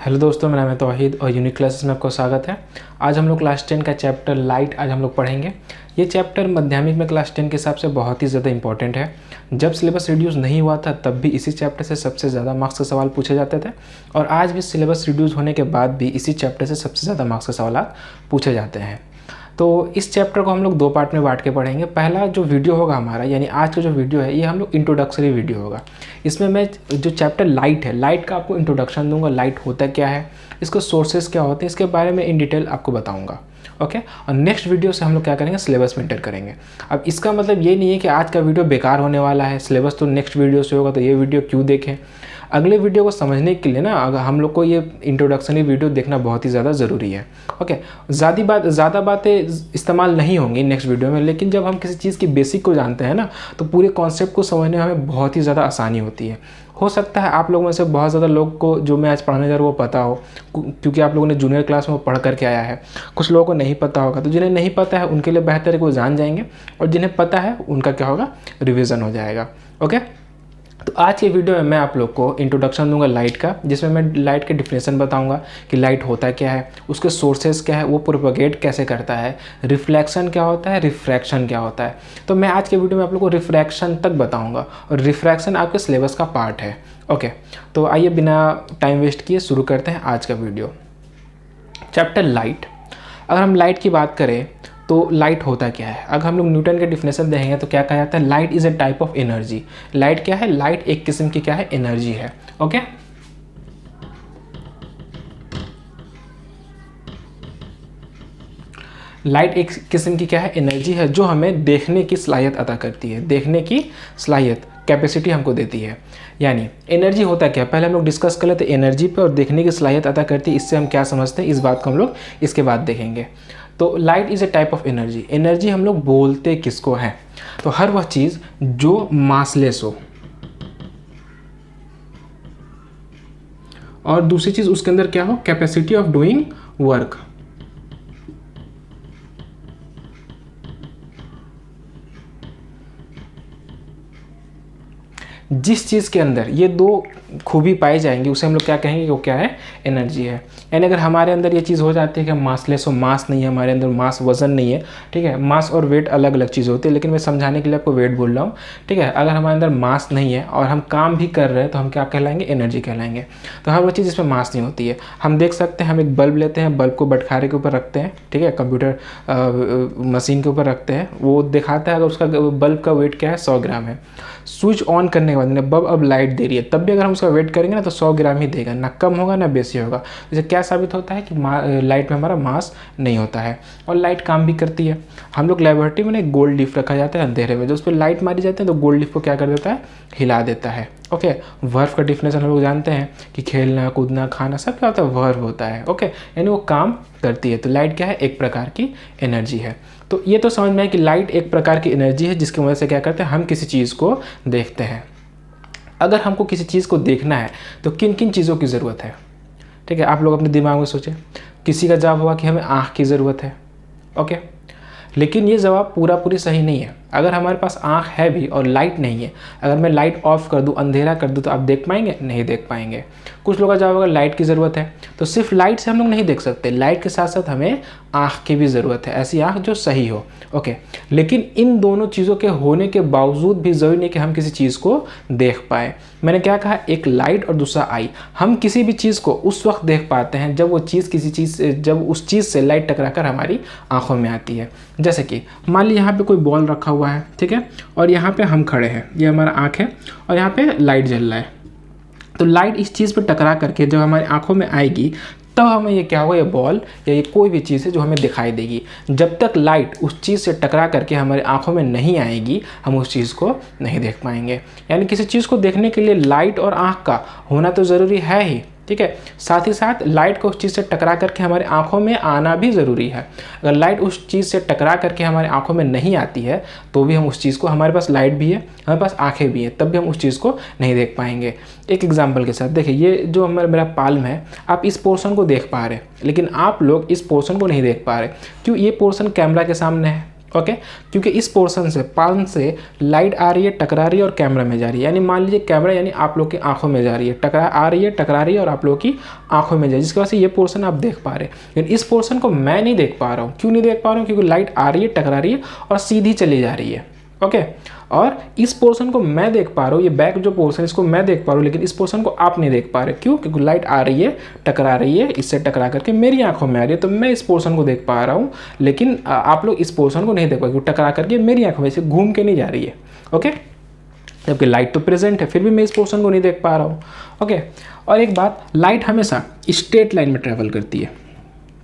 Hello दोस्तों, मेरा नाम है तौहीद और यूनिक क्लासेस में आपको स्वागत है। आज हम लोग क्लास 10 का चैप्टर लाइट आज हम लोग पढ़ेंगे। ये चैप्टर माध्यमिक में क्लास 10 के हिसाब से बहुत ही ज़्यादा इंपॉर्टेंट है। जब सिलेबस रिड्यूस नहीं हुआ था तब भी इसी चैप्टर से सबसे ज़्यादा मार्क्स के सवाल पूछे जाते थे और आज भी सिलेबस रिड्यूस होने के बाद भी इसी चैप्टर से सबसे ज़्यादा मार्क्स के सवाल पूछे जाते हैं। तो इस चैप्टर को हम लोग दो पार्ट में बांट के पढ़ेंगे। पहला जो वीडियो होगा हमारा, यानी आज का जो वीडियो है, ये हम लोग इंट्रोडक्टरी वीडियो होगा। इसमें मैं जो चैप्टर लाइट है, लाइट का आपको इंट्रोडक्शन दूंगा, लाइट होता क्या है, इसके सोर्सेज क्या होते हैं, इसके बारे में इन डिटेल आपको बताऊंगा। ओके, और नेक्स्ट वीडियो से हम लोग क्या करेंगे, सिलेबस में एंटर करेंगे। अब इसका मतलब ये नहीं है कि आज का वीडियो बेकार होने वाला है, सिलेबस तो नेक्स्ट वीडियो से होगा, तो ये वीडियो क्यों देखें। अगले वीडियो को समझने के लिए ना अगर हम लोग को ये इंट्रोडक्शनरी वीडियो देखना बहुत ही ज़्यादा ज़रूरी है। ओके, ज़्यादा बातें इस्तेमाल नहीं होंगी नेक्स्ट वीडियो में, लेकिन जब हम किसी चीज़ की बेसिक को जानते हैं ना, तो पूरे कॉन्सेप्ट को समझने में हमें बहुत ही ज़्यादा आसानी होती है। हो सकता है आप लोगों में से बहुत ज़्यादा लोग को जो मैं आज पढ़ाने जा रहा हूँ वो पता हो, क्योंकि आप लोगों ने जूनियर क्लास में वो पढ़ करके आया है। कुछ लोगों को नहीं पता होगा, तो जिन्हें नहीं पता है उनके लिए बेहतर है कि वो जान जाएंगे, और जिन्हें पता है उनका क्या होगा, रिविज़न हो जाएगा। ओके, तो आज के वीडियो में मैं आप लोग को इंट्रोडक्शन दूंगा लाइट का, जिसमें मैं लाइट के डिफिनेशन बताऊंगा कि लाइट होता क्या है, उसके सोर्सेज क्या है, वो प्रोपगेट कैसे करता है, रिफ्लेक्शन क्या होता है, रिफ्रैक्शन क्या होता है। तो मैं आज के वीडियो में आप लोग को रिफ्रैक्शन तक बताऊंगा, और रिफ्रैक्शन आपके सिलेबस का पार्ट है। ओके, तो आइए बिना टाइम वेस्ट किए शुरू करते हैं आज का वीडियो। Chapter light. अगर हम लाइट की बात करें तो लाइट होता क्या है, अगर हम लोग न्यूटन के डिफिनेशन देखेंगे तो क्या कहा जाता है, light is a type of energy. Light क्या है, लाइट एक किस्म की क्या है, एनर्जी है। ओके, लाइट एक किस्म की क्या है, एनर्जी है, जो हमें देखने की सलाहियत अता करती है, देखने की सलाहियत, कैपेसिटी हमको देती है। यानी एनर्जी होता क्या है, पहले हम लोग डिस्कस कर लेते हैं एनर्जी पे, और देखने की सलाहियत अता करती है, इससे हम क्या समझते हैं, इस बात को हम लोग इसके बाद देखेंगे। तो light is a type of energy. Energy हम लोग बोलते किसको हैं, तो हर वह चीज़ जो मासलेस हो, और दूसरी चीज़ उसके अंदर क्या हो, कैपेसिटी ऑफ डूइंग वर्क। जिस चीज़ के अंदर ये दो खूबी पाई जाएंगी उसे हम लोग क्या कहेंगे कि वो क्या है, एनर्जी है। यानी अगर हमारे अंदर ये चीज़ हो जाती है कि मासलेस हो, मास नहीं है हमारे अंदर, मास वजन नहीं है, ठीक है, मास और वेट अलग अलग चीज़ होती है, लेकिन मैं समझाने के लिए आपको वेट बोल रहा हूँ, ठीक है। अगर हमारे अंदर मास नहीं है और हम काम भी कर रहे हैं तो हम क्या कहलाएंगे, एनर्जी कहलाएंगे। तो हर वो चीज़ जिसमें मास नहीं होती है। हम देख सकते हैं, हम एक बल्ब लेते हैं, बल्ब को बटखारे के ऊपर रखते हैं, ठीक है, कंप्यूटर मशीन के ऊपर रखते हैं, वो दिखाता है अगर उसका बल्ब का वेट क्या है, 100 ग्राम है। स्विच ऑन करने के बाद बल्ब अब लाइट दे रही है, तब भी अगर हम उसका वेट करेंगे ना तो 100 ग्राम ही देगा, ना कम होगा ना बेसी होगा। जैसे क्या साबित होता है कि लाइट में हमारा मास नहीं होता है, और लाइट काम भी करती है। हम लोग लेबोरेटरी में ना एक गोल्ड लीफ रखा जाता है अंधेरे में, जो उस पर लाइट मारी जाती है तो गोल्ड लीफ को क्या कर देता है, हिला देता है। ओके, वर्ब का डिफिनेशन हम लोग जानते हैं कि खेलना, कूदना, खाना सब क्या होता है, वर्ब होता है। ओके, यानी वो काम करती है। तो लाइट क्या है, एक प्रकार की एनर्जी है। तो ये तो समझ में आया कि लाइट एक प्रकार की एनर्जी है, जिसकी वजह से क्या करते हैं, हम किसी चीज़ को देखते हैं। अगर हमको किसी चीज़ को देखना है तो किन किन चीज़ों की ज़रूरत है, ठीक है, आप लोग अपने दिमाग में सोचें। किसी का जवाब होगा कि हमें आँख की ज़रूरत है। ओके, लेकिन ये जवाब पूरी सही नहीं है। अगर हमारे पास आँख है भी और लाइट नहीं है, अगर मैं लाइट ऑफ कर दूं, अंधेरा कर दूं, तो आप देख पाएंगे, नहीं देख पाएंगे। कुछ लोगों का जवाब होगा लाइट की ज़रूरत है, तो सिर्फ लाइट से हम लोग नहीं देख सकते, लाइट के साथ साथ हमें आँख की भी ज़रूरत है, ऐसी आँख जो सही हो। ओके, लेकिन इन दोनों चीज़ों के होने के बावजूद भी ज़रूरी नहीं कि हम किसी चीज़ को देख पाएँ। मैंने क्या कहा, एक लाइट और दूसरा आई। हम किसी भी चीज़ को उस वक्त देख पाते हैं जब वो चीज़ जब उस चीज़ से लाइट टकराकर हमारी आँखों में आती है। जैसे कि मान लीजिए यहाँ पे कोई बॉल रखा हुआ है, ठीक है, और यहाँ पे हम खड़े हैं, ये हमारा आँख है, और यहाँ पे लाइट जल रहा है। तो लाइट इस चीज़ पर टकरा करके जब हमारी आँखों में आएगी, तब हमें ये क्या होगा, ये बॉल या ये कोई भी चीज़ है जो हमें दिखाई देगी। जब तक लाइट उस चीज़ से टकरा करके हमारी आंखों में नहीं आएगी, हम उस चीज़ को नहीं देख पाएंगे। यानी किसी चीज़ को देखने के लिए लाइट और आँख का होना तो ज़रूरी है ही, ठीक है, साथ ही साथ लाइट को उस चीज़ से टकरा करके हमारे आंखों में आना भी ज़रूरी है। अगर लाइट उस चीज़ से टकरा करके हमारे आंखों में नहीं आती है तो भी हम उस चीज़ को, हमारे पास लाइट भी है, हमारे पास आंखें भी हैं, तब भी हम उस चीज़ को नहीं देख पाएंगे। एक एग्जांपल के साथ देखिए, ये जो मेरा पाल्म है, आप इस पोर्शन को देख पा रहे हैं, लेकिन आप लोग इस पोर्शन को नहीं देख पा रहे। क्यों, ये पोर्शन कैमरा के सामने है, ओके क्योंकि इस पोर्शन से पाम से लाइट आ रही है, टकरा रही है और कैमरा में जा रही है। यानी मान लीजिए कैमरा यानी आप लोग की आंखों में जा रही है, टकरा रही है और आप लोग की आंखों में जा रही है, जिसकी वजह से ये पोर्शन आप देख पा रहे हैं। लेकिन इस पोर्शन को मैं नहीं देख पा रहा हूँ। क्यों नहीं देख पा रहा हूँ? क्योंकि लाइट आ रही है, टकरा रही है और सीधी चली जा रही है। ओके और इस पोर्शन को मैं देख पा रहा हूँ, ये बैक जो पोर्शन है इसको मैं देख पा रहा हूँ, लेकिन इस पोर्शन को आप नहीं देख पा रहे। क्यों? क्योंकि लाइट आ रही है, टकरा रही है, इससे टकरा करके मेरी आंखों में आ रही है, तो मैं इस पोर्शन को देख पा रहा हूँ, लेकिन आप लोग इस पोर्शन को नहीं देख पा, क्योंकि टकरा करके मेरी आंखों में से घूम के नहीं जा रही है। ओके जबकि लाइट तो प्रेजेंट है, फिर भी मैं इस पोर्शन को नहीं देख पा रहा हूँ। ओके और एक बात, लाइट हमेशा स्ट्रेट लाइन में ट्रैवल करती है।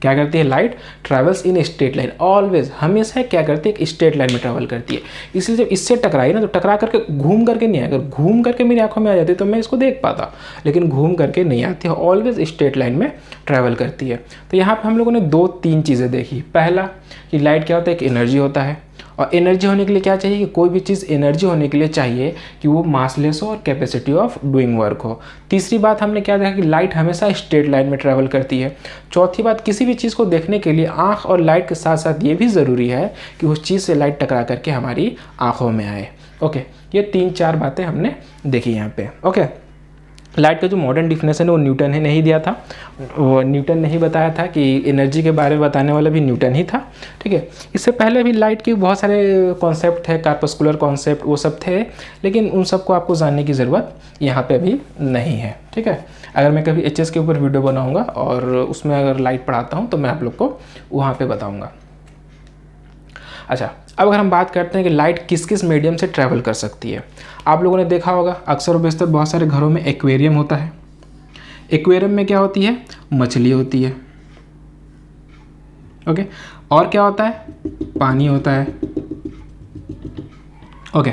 क्या करती है? Light travels in straight line, always, हमेशा क्या करती है? एक स्ट्रेट लाइन में ट्रैवल करती है। इसलिए जब इससे टकराई ना तो टकरा करके घूम करके नहीं आए। अगर घूम करके मेरी आंखों में आ जाती तो मैं इसको देख पाता, लेकिन घूम करके नहीं आती है, ऑलवेज स्ट्रेट लाइन में ट्रैवल करती है। तो यहाँ पे हम लोगों ने 2-3 चीज़ें देखी। पहला कि लाइट क्या होता है? एक एनर्जी होता है, और एनर्जी होने के लिए क्या चाहिए? कि कोई भी चीज़ एनर्जी होने के लिए चाहिए कि वो मासलेस हो और कैपेसिटी ऑफ डूइंग वर्क हो। तीसरी बात हमने क्या देखा? कि लाइट हमेशा स्ट्रेट लाइन में ट्रैवल करती है। चौथी बात, किसी भी चीज़ को देखने के लिए आँख और लाइट के साथ साथ ये भी ज़रूरी है कि उस चीज़ से लाइट टकरा करके हमारी आँखों में आए। ओके ये 3-4 बातें हमने देखी यहाँ पे। ओके लाइट का जो मॉडर्न डिफिनेशन है वो न्यूटन ने नहीं दिया था, वो न्यूटन ने ही बताया था कि एनर्जी के बारे में बताने वाला भी न्यूटन ही था। ठीक है, इससे पहले भी लाइट के बहुत सारे कॉन्सेप्ट थे, कार्पस्कुलर कॉन्सेप्ट वो सब थे, लेकिन उन सबको आपको जानने की ज़रूरत यहाँ पे अभी नहीं है। ठीक है, अगर मैं कभी एचएस के ऊपर वीडियो बनाऊँगा और उसमें अगर लाइट पढ़ाता हूँ तो मैं आप लोग को वहाँ पर बताऊँगा। अच्छा अब अगर हम बात करते हैं कि लाइट किस किस मीडियम से ट्रैवल कर सकती है। आप लोगों ने देखा होगा अक्सर बेशतर बहुत सारे घरों में एक्वेरियम होता है। एक्वेरियम में क्या होती है? मछली होती है। ओके और क्या होता है? पानी होता है। ओके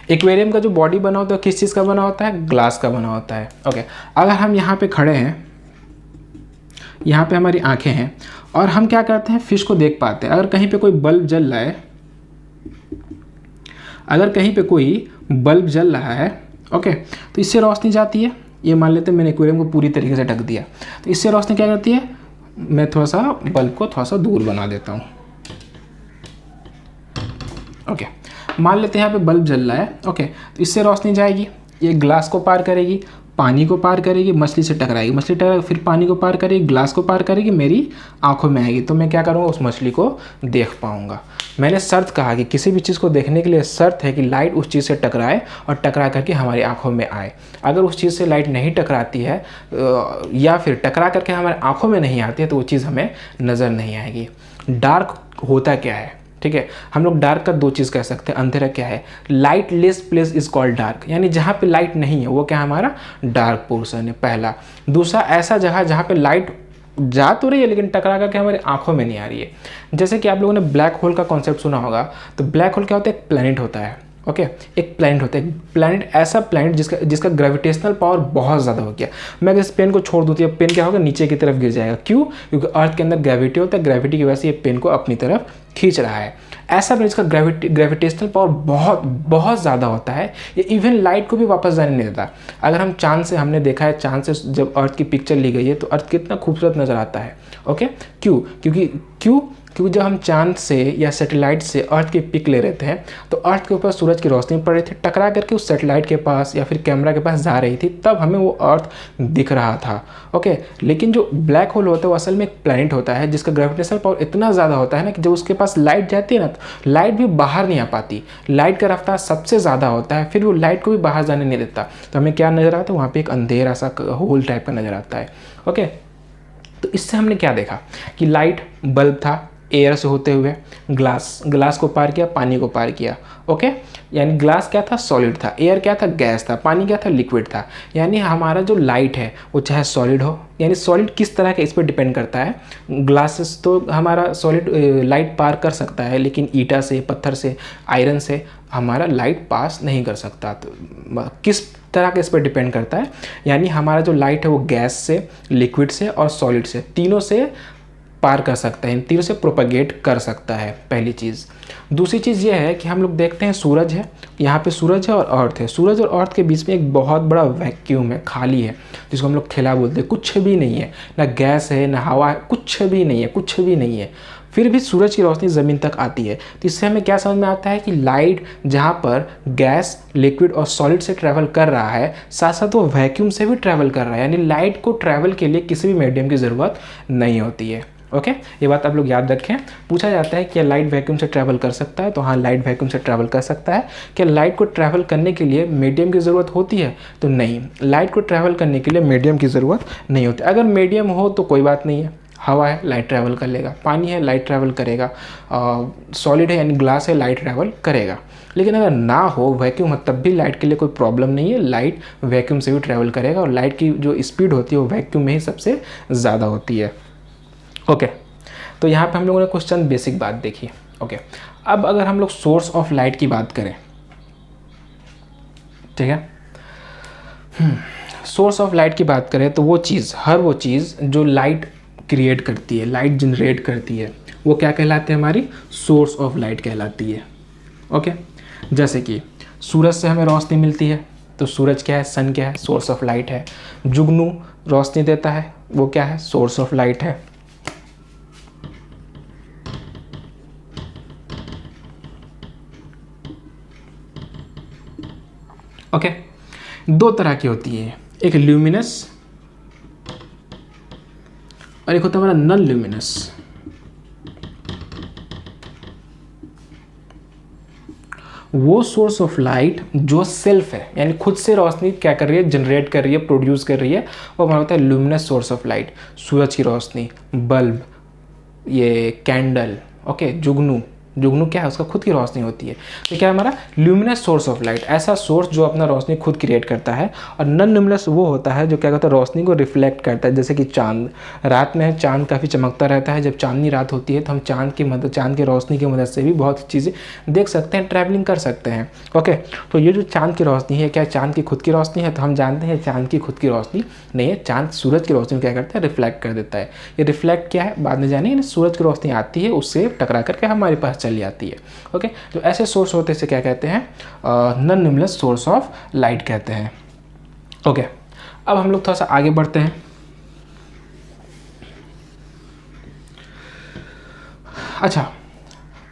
एक्वेरियम का जो बॉडी बना होता है किस चीज़ का बना होता है? ग्लास का बना होता है। ओके अगर हम यहाँ पे खड़े हैं, यहाँ पे हमारी आंखें हैं और हम क्या करते हैं? फिश को देख पाते हैं। अगर कहीं पे कोई बल्ब जल रहा है, अगर कहीं पे कोई बल्ब जल रहा है, ओके तो इससे रोशनी जाती है। ये मान लेते हैं मैंने एक्वेरियम को पूरी तरीके से ढक दिया, तो इससे रोशनी क्या करती है? मैं थोड़ा सा बल्ब को थोड़ा सा दूर बना देता हूँ। ओके मान लेते हैं यहाँ पे बल्ब जल रहा है, ओके तो इससे रोशनी जाएगी, ये ग्लास को पार करेगी, पानी को पार करेगी, मछली से टकराएगी, मछली टकराएगी, फिर पानी को पार करेगी, ग्लास को पार करेगी, मेरी आंखों में आएगी, तो मैं क्या करूँगा? उस मछली को देख पाऊँगा। मैंने शर्त कहा कि किसी भी चीज़ को देखने के लिए शर्त है कि लाइट उस चीज़ से टकराए और टकरा करके हमारी आंखों में आए। अगर उस चीज़ से लाइट नहीं टकराती है या फिर टकरा करके हमारे आंखों में नहीं आती है तो वो चीज़ हमें नज़र नहीं आएगी। डार्क होता क्या है? ठीक है, हम लोग डार्क का 2 चीज़ कह सकते हैं। अंधेरा क्या है? Light less place is called dark, यानी जहाँ पे लाइट नहीं है वो क्या हमारा डार्क पोर्शन है, पहला। दूसरा ऐसा जगह जहाँ पे लाइट जा तो रही है लेकिन टकरा करके हमारे आंखों में नहीं आ रही है। जैसे कि आप लोगों ने ब्लैक होल का कॉन्सेप्ट सुना होगा, तो ब्लैक होल क्या होता है? एक प्लैनेट होता है। ओके एक प्लैनेट होता है, प्लैनेट ऐसा प्लैनेट जिसका ग्रेविटेशनल पावर बहुत ज़्यादा हो गया। मैं अगर इस पेन को छोड़ दूँ तो ये पेन क्या होगा? नीचे की तरफ गिर जाएगा। क्यों? क्योंकि अर्थ के अंदर ग्रेविटी होता है, ग्रेविटी की वजह से ये पेन को अपनी तरफ खींच रहा है। ऐसा जिसका ग्रेविटेशनल पावर बहुत बहुत ज़्यादा होता है, ये इवन लाइट को भी वापस जाने नहीं देता। अगर हम चांद से, हमने देखा है चांद से जब अर्थ की पिक्चर ली गई है तो अर्थ कितना खूबसूरत नज़र आता है। ओके क्योंकि जब हम चांद से या सैटेलाइट से अर्थ की पिक ले रहे थे तो अर्थ के ऊपर सूरज की रोशनी पड़ रही थी, टकरा करके उस सैटेलाइट के पास या फिर कैमरा के पास जा रही थी, तब हमें वो अर्थ दिख रहा था। ओके लेकिन जो ब्लैक होल होता है वो असल में एक प्लैनेट होता है जिसका ग्रेविटेशनल पावर इतना ज़्यादा होता है ना कि जब उसके पास लाइट जाती है ना तो लाइट भी बाहर नहीं आ पाती। लाइट का रफ्तार सबसे ज़्यादा होता है, फिर वो लाइट को भी बाहर जाने नहीं देता, तो हमें क्या नज़र आता है? वहाँ पर एक अंधेरा सा होल टाइप का नज़र आता है। ओके तो इससे हमने क्या देखा कि लाइट बल्ब था, एयर से होते हुए ग्लास को पार किया, पानी को पार किया। ओके यानी ग्लास क्या था? सॉलिड था, एयर क्या था? गैस था, पानी क्या था? लिक्विड था। यानी हमारा जो लाइट है वो चाहे सॉलिड हो, यानी सॉलिड किस तरह का इस पर डिपेंड करता है। ग्लासेस तो हमारा सॉलिड लाइट पार कर सकता है, लेकिन ईटा से, पत्थर से, आयरन से हमारा लाइट पास नहीं कर सकता। तो किस तरह का इस पर डिपेंड करता है, यानी हमारा जो लाइट है वो गैस से, लिक्विड से और सॉलिड से, तीनों से पार कर सकता है, इन तीरों से प्रोपगेट कर सकता है, पहली चीज़। दूसरी चीज़ ये है कि हम लोग देखते हैं सूरज है, यहाँ पे सूरज है और अर्थ है, सूरज और अर्थ के बीच में एक बहुत बड़ा वैक्यूम है, खाली है, जिसको हम लोग खिला बोलते हैं, कुछ भी नहीं है, ना गैस है ना हवा है, कुछ भी नहीं है, कुछ भी नहीं है। फिर भी सूरज की रोशनी ज़मीन तक आती है। तो इससे हमें क्या समझ में आता है कि लाइट जहाँ पर गैस, लिक्विड और सॉलिड से ट्रैवल कर रहा है, साथ साथ वो वैक्यूम से भी ट्रैवल कर रहा है, यानी लाइट को ट्रैवल के लिए किसी भी मीडियम की ज़रूरत नहीं होती है। ओके, ये बात आप लोग याद रखें। पूछा जाता है क्या लाइट वैक्यूम से ट्रैवल कर सकता है, तो हाँ, लाइट वैक्यूम से ट्रैवल कर सकता है। क्या लाइट को ट्रैवल करने के लिए मीडियम की ज़रूरत होती है, तो नहीं, लाइट को ट्रैवल करने के लिए मीडियम की ज़रूरत नहीं होती। अगर मीडियम हो तो कोई बात नहीं है, हवा है लाइट ट्रैवल कर लेगा, पानी है लाइट ट्रैवल करेगा, सॉलिड है यानी ग्लास है लाइट ट्रैवल करेगा। लेकिन अगर ना हो, वैक्यूम हो, तब भी लाइट के लिए कोई प्रॉब्लम नहीं है, लाइट वैक्यूम से भी ट्रैवल करेगा और लाइट की जो स्पीड होती है वो वैक्यूम में ही सबसे ज़्यादा होती है। ओके, तो यहाँ पे हम लोगों ने कुछ चंद बेसिक बात देखी। ओके, अब अगर हम लोग सोर्स ऑफ लाइट की बात करें, ठीक है, सोर्स ऑफ लाइट की बात करें तो वो चीज़ जो लाइट क्रिएट करती है, लाइट जनरेट करती है, वो क्या कहलाती है, हमारी सोर्स ऑफ लाइट कहलाती है। ओके, जैसे कि सूरज से हमें रोशनी मिलती है, तो सूरज क्या है, सन क्या है, सोर्स ऑफ लाइट है। जुगनू रोशनी देता है, वो क्या है, सोर्स ऑफ लाइट है। ओके, दो तरह की होती है, एक ल्यूमिनस और एक होता है हमारा नॉन ल्यूमिनस। वो सोर्स ऑफ लाइट जो सेल्फ है, यानी खुद से रोशनी क्या कर रही है, जनरेट कर रही है, प्रोड्यूस कर रही है, वो हमारा होता है ल्यूमिनस सोर्स ऑफ लाइट। सूरज की रोशनी, बल्ब, ये कैंडल, ओके, जुगनू क्या है, उसका खुद की रोशनी होती है। तो क्या है हमारा ल्यूमिनस सोर्स ऑफ लाइट, ऐसा सोर्स जो अपना रोशनी खुद क्रिएट करता है। और नॉन ल्यूमिनस वो होता है जो क्या करता है, रोशनी को रिफ्लेक्ट करता है। जैसे कि चांद, रात में चांद काफ़ी चमकता रहता है, जब चांदनी रात होती है तो हम चांद की रोशनी की मदद से भी बहुत चीज़ें देख सकते हैं, ट्रैवलिंग कर सकते हैं। ओके, तो ये जो चांद की रोशनी है, क्या चांद की खुद की रोशनी है, तो हम जानते हैं चांद की खुद की रोशनी नहीं है, चांद सूरज की रोशनी क्या करता है, रिफ्लेक्ट कर देता है। ये रिफ्लेक्ट क्या है बाद में जानेंगे, सूरज की रोशनी आती है, उससे टकरा करके हमारे पास चली आती है। ओके, तो ऐसे सोर्स होते हैं, क्या कहते हैं, non luminous source of light कहते हैं। ओके, अब हम लोग थोड़ा सा आगे बढ़ते हैं। अच्छा,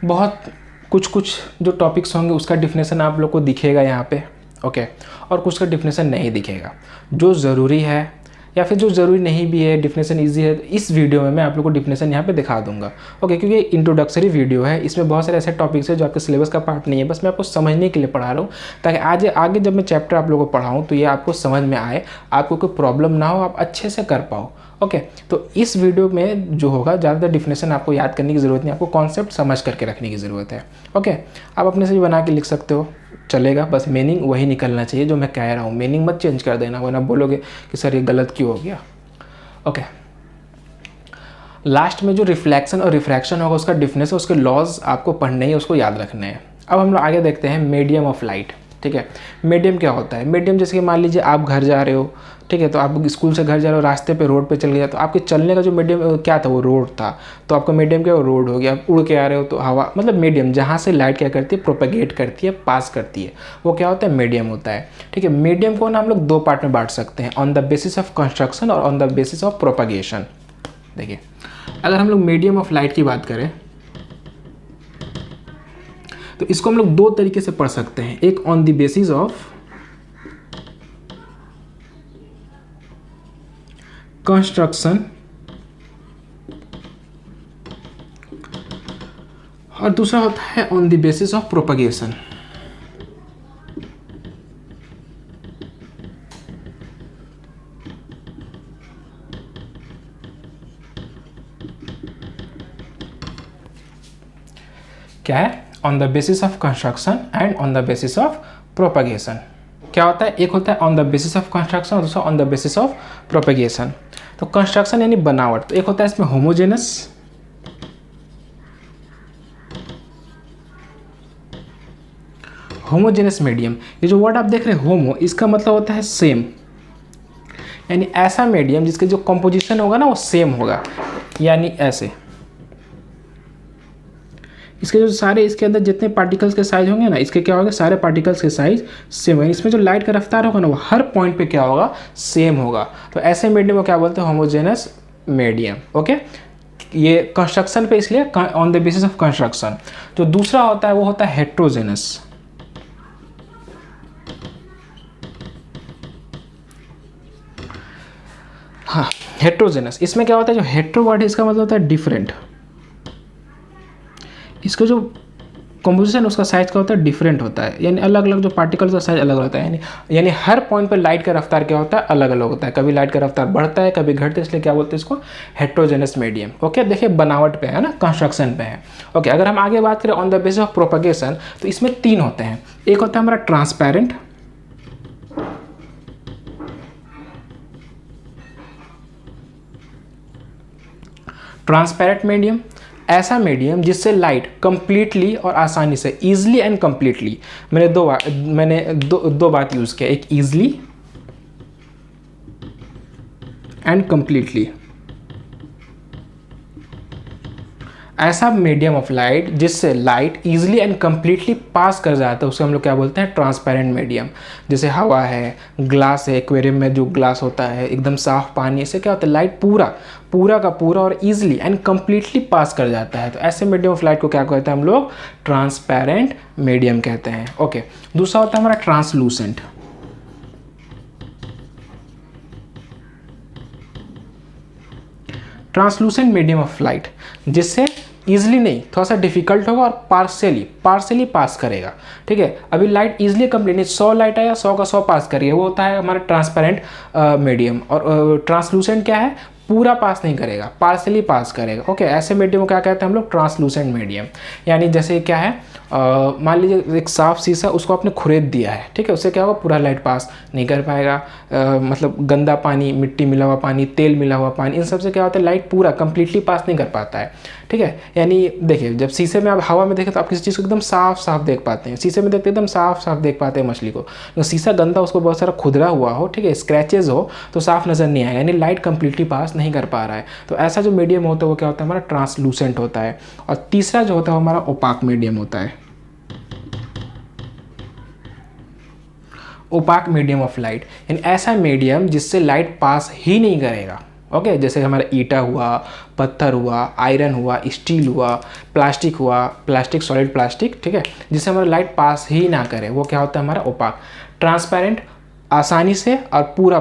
बहुत कुछ जो टॉपिक्स होंगे उसका डिफिनेशन आप लोग को दिखेगा यहाँ पे। ओके, और कुछ का डिफिनेशन नहीं दिखेगा। जो ज़रूरी है या फिर जो ज़रूरी नहीं भी है, डिफिनेशन इजी है, तो इस वीडियो में मैं आप लोग को डिफिनेशन यहाँ पे दिखा दूंगा। ओके, क्योंकि इंट्रोडक्टरी वीडियो है, इसमें बहुत सारे ऐसे टॉपिक्स है जो आपके सिलेबस का पार्ट नहीं है, बस मैं आपको समझने के लिए पढ़ा रहा हूँ, ताकि आज आगे जब मैं चैप्टर आप लोगों को पढ़ाऊँ तो ये आपको समझ में आए, आपको कोई प्रॉब्लम ना हो, आप अच्छे से कर पाओ। ओके, तो इस वीडियो में जो होगा, ज़्यादातर डिफिनेशन आपको याद करने की ज़रूरत नहीं, आपको कॉन्सेप्ट समझ करके रखने की ज़रूरत है। ओके, आप अपने से भी बना के लिख सकते हो, चलेगा, बस मीनिंग वही निकलना चाहिए जो मैं कह रहा हूँ, मीनिंग मत चेंज कर देना, वरना बोलोगे कि सर ये गलत क्यों हो गया। ओके, लास्ट में जो रिफ्लेक्शन और रिफ्रैक्शन होगा उसका डिफिनेशन, उसके लॉज आपको पढ़ने हैं, उसको याद रखने हैं। अब हम लोग आगे देखते हैं मीडियम ऑफ लाइट। ठीक है, मीडियम क्या होता है, मीडियम जैसे कि मान लीजिए आप घर जा रहे हो, ठीक है, तो आप स्कूल से घर जा रहे हो, रास्ते पे रोड पे चल गया, तो आपके चलने का जो मीडियम क्या था, वो रोड था, तो आपका मीडियम क्या, वो रोड हो गया। आप उड़ के आ रहे हो तो हवा, मतलब मीडियम जहाँ से लाइट क्या करती है, प्रोपेगेट करती है, पास करती है, वो क्या होता है, मीडियम होता है। ठीक है, मीडियम को ना हम लोग दो पार्ट में बांट सकते हैं, on the basis of construction और on the basis of propagation. देखिए, अगर हम लोग मीडियम ऑफ लाइट की बात करें तो इसको हम लोग दो तरीके से पढ़ सकते हैं, एक on the basis of construction और दूसरा होता है on the basis of propagation. क्या है, on the basis of construction and on the basis of propagation. क्या होता है, एक होता है on the basis of construction और दूसरा on the basis of propagation. तो कंस्ट्रक्शन यानी बनावट, तो एक होता है इसमें होमोजेनस, होमोजेनस मीडियम। ये जो वर्ड आप देख रहे हैं होमो, इसका मतलब होता है सेम, यानी ऐसा मीडियम जिसके जो कंपोजिशन होगा ना वो सेम होगा, यानी ऐसे इसके जो सारे इसके अंदर जितने पार्टिकल्स के साइज होंगे ना, इसके क्या होगा, सारे पार्टिकल्स के साइज सेम है। इसमें जो लाइट का रफ्तार होगा ना वो हर पॉइंट पे क्या होगा, सेम होगा। तो ऐसे मीडियम को क्या बोलते हैं, होमोजेनस मीडियम। ओके, ये कंस्ट्रक्शन पे इसलिए on the basis of construction. जो दूसरा होता है वो होता है हेट्रोजेनस। हाँ, हेट्रोजेनस, इसमें क्या होता है, जो हेट्रो वर्ड है इसका मतलब होता है डिफरेंट। इसका जो कॉम्पोजिशन उसका साइज का होता है डिफरेंट होता है, यानी अलग अलग जो पार्टिकल्स का साइज अलग होता है, यानी हर पॉइंट पर लाइट का रफ्तार क्या होता है, अलग अलग होता है। कभी लाइट का रफ्तार बढ़ता है, कभी घटता है, इसलिए क्या बोलते हैं इसको, हेट्रोजेनस मीडियम। ओके, देखिए बनावट पे है ना, कंस्ट्रक्शन पे है। ओके, अगर हम आगे बात करें on the basis of propagation, तो इसमें 3 होते हैं। एक होता है हमारा ट्रांसपेरेंट, ट्रांसपेरेंट मीडियम, ऐसा मीडियम जिससे लाइट कंप्लीटली और आसानी से, इजीली एंड कंप्लीटली, मैंने दो बात यूज़ किया, एक इजीली एंड कंप्लीटली। ऐसा मीडियम ऑफ लाइट जिससे लाइट इजीली एंड कंप्लीटली पास कर जाता है, उसे हम लोग क्या बोलते हैं, ट्रांसपेरेंट मीडियम। जैसे हवा है, ग्लास है, एक्वेरियम में जो ग्लास होता है, एकदम साफ पानी, इससे क्या होता है, लाइट पूरा का पूरा और इजीली एंड कंप्लीटली पास कर जाता है। तो ऐसे मीडियम ऑफ लाइट को क्या कहते हैं हम लोग, ट्रांसपेरेंट मीडियम कहते हैं। ओके, दूसरा होता है हमारा translucent. Translucent medium of light जिससे ईजिली नहीं, थोड़ा सा डिफिकल्ट होगा और पार्शियली पास करेगा। ठीक है, अभी लाइट ईजिली कंप्लीट नहीं, 100 लाइट आया 100 का 100 पास करिए, वो होता है हमारा ट्रांसपेरेंट मीडियम। और ट्रांसलूसेंट क्या है, पूरा पास नहीं करेगा, पार्शियली पास करेगा। ओके, ऐसे मीडियम को क्या कहते हैं हम लोग, ट्रांसलूसेंट मीडियम। यानी जैसे क्या है, मान लीजिए एक साफ शीशा, उसको आपने खुरेद दिया है, ठीक है, उससे क्या होगा, पूरा लाइट पास नहीं कर पाएगा। मतलब गंदा पानी, मिट्टी मिला हुआ पानी, तेल मिला हुआ पानी, इन सब से क्या होता है, लाइट पूरा कंप्लीटली पास नहीं कर पाता है। ठीक है, यानी देखिए, जब शीशे में आप हवा में देखें तो आप किसी चीज़ को एकदम साफ देख पाते हैं, शीशे में देखते एकदम साफ देख पाते हैं मछली को। तो शीशा गंदा, उसको बहुत सारा खुदरा हुआ हो, ठीक है, स्क्रैचेज हो, तो साफ नज़र नहीं आएगा, यानी लाइट कंप्लीटली पास नहीं कर पा रहा है। तो ऐसा जो मीडियम होता है वो क्या होता है, हमारा ट्रांसलूसेंट होता है। और तीसरा जो होता है हमारा ओपाक मीडियम होता है, ओपाक मीडियम ऑफ लाइट, यानी ऐसा मीडियम जिससे लाइट पास ही नहीं करेगा। ओके, जैसे हमारा ईटा हुआ, पत्थर हुआ, आयरन हुआ, स्टील हुआ, प्लास्टिक सॉलिड प्लास्टिक, ठीक है, जिससे हमारा लाइट पास ही ना करे, वो क्या होता है हमारा ओपाक। ट्रांसपेरेंट, आसानी से और पूरा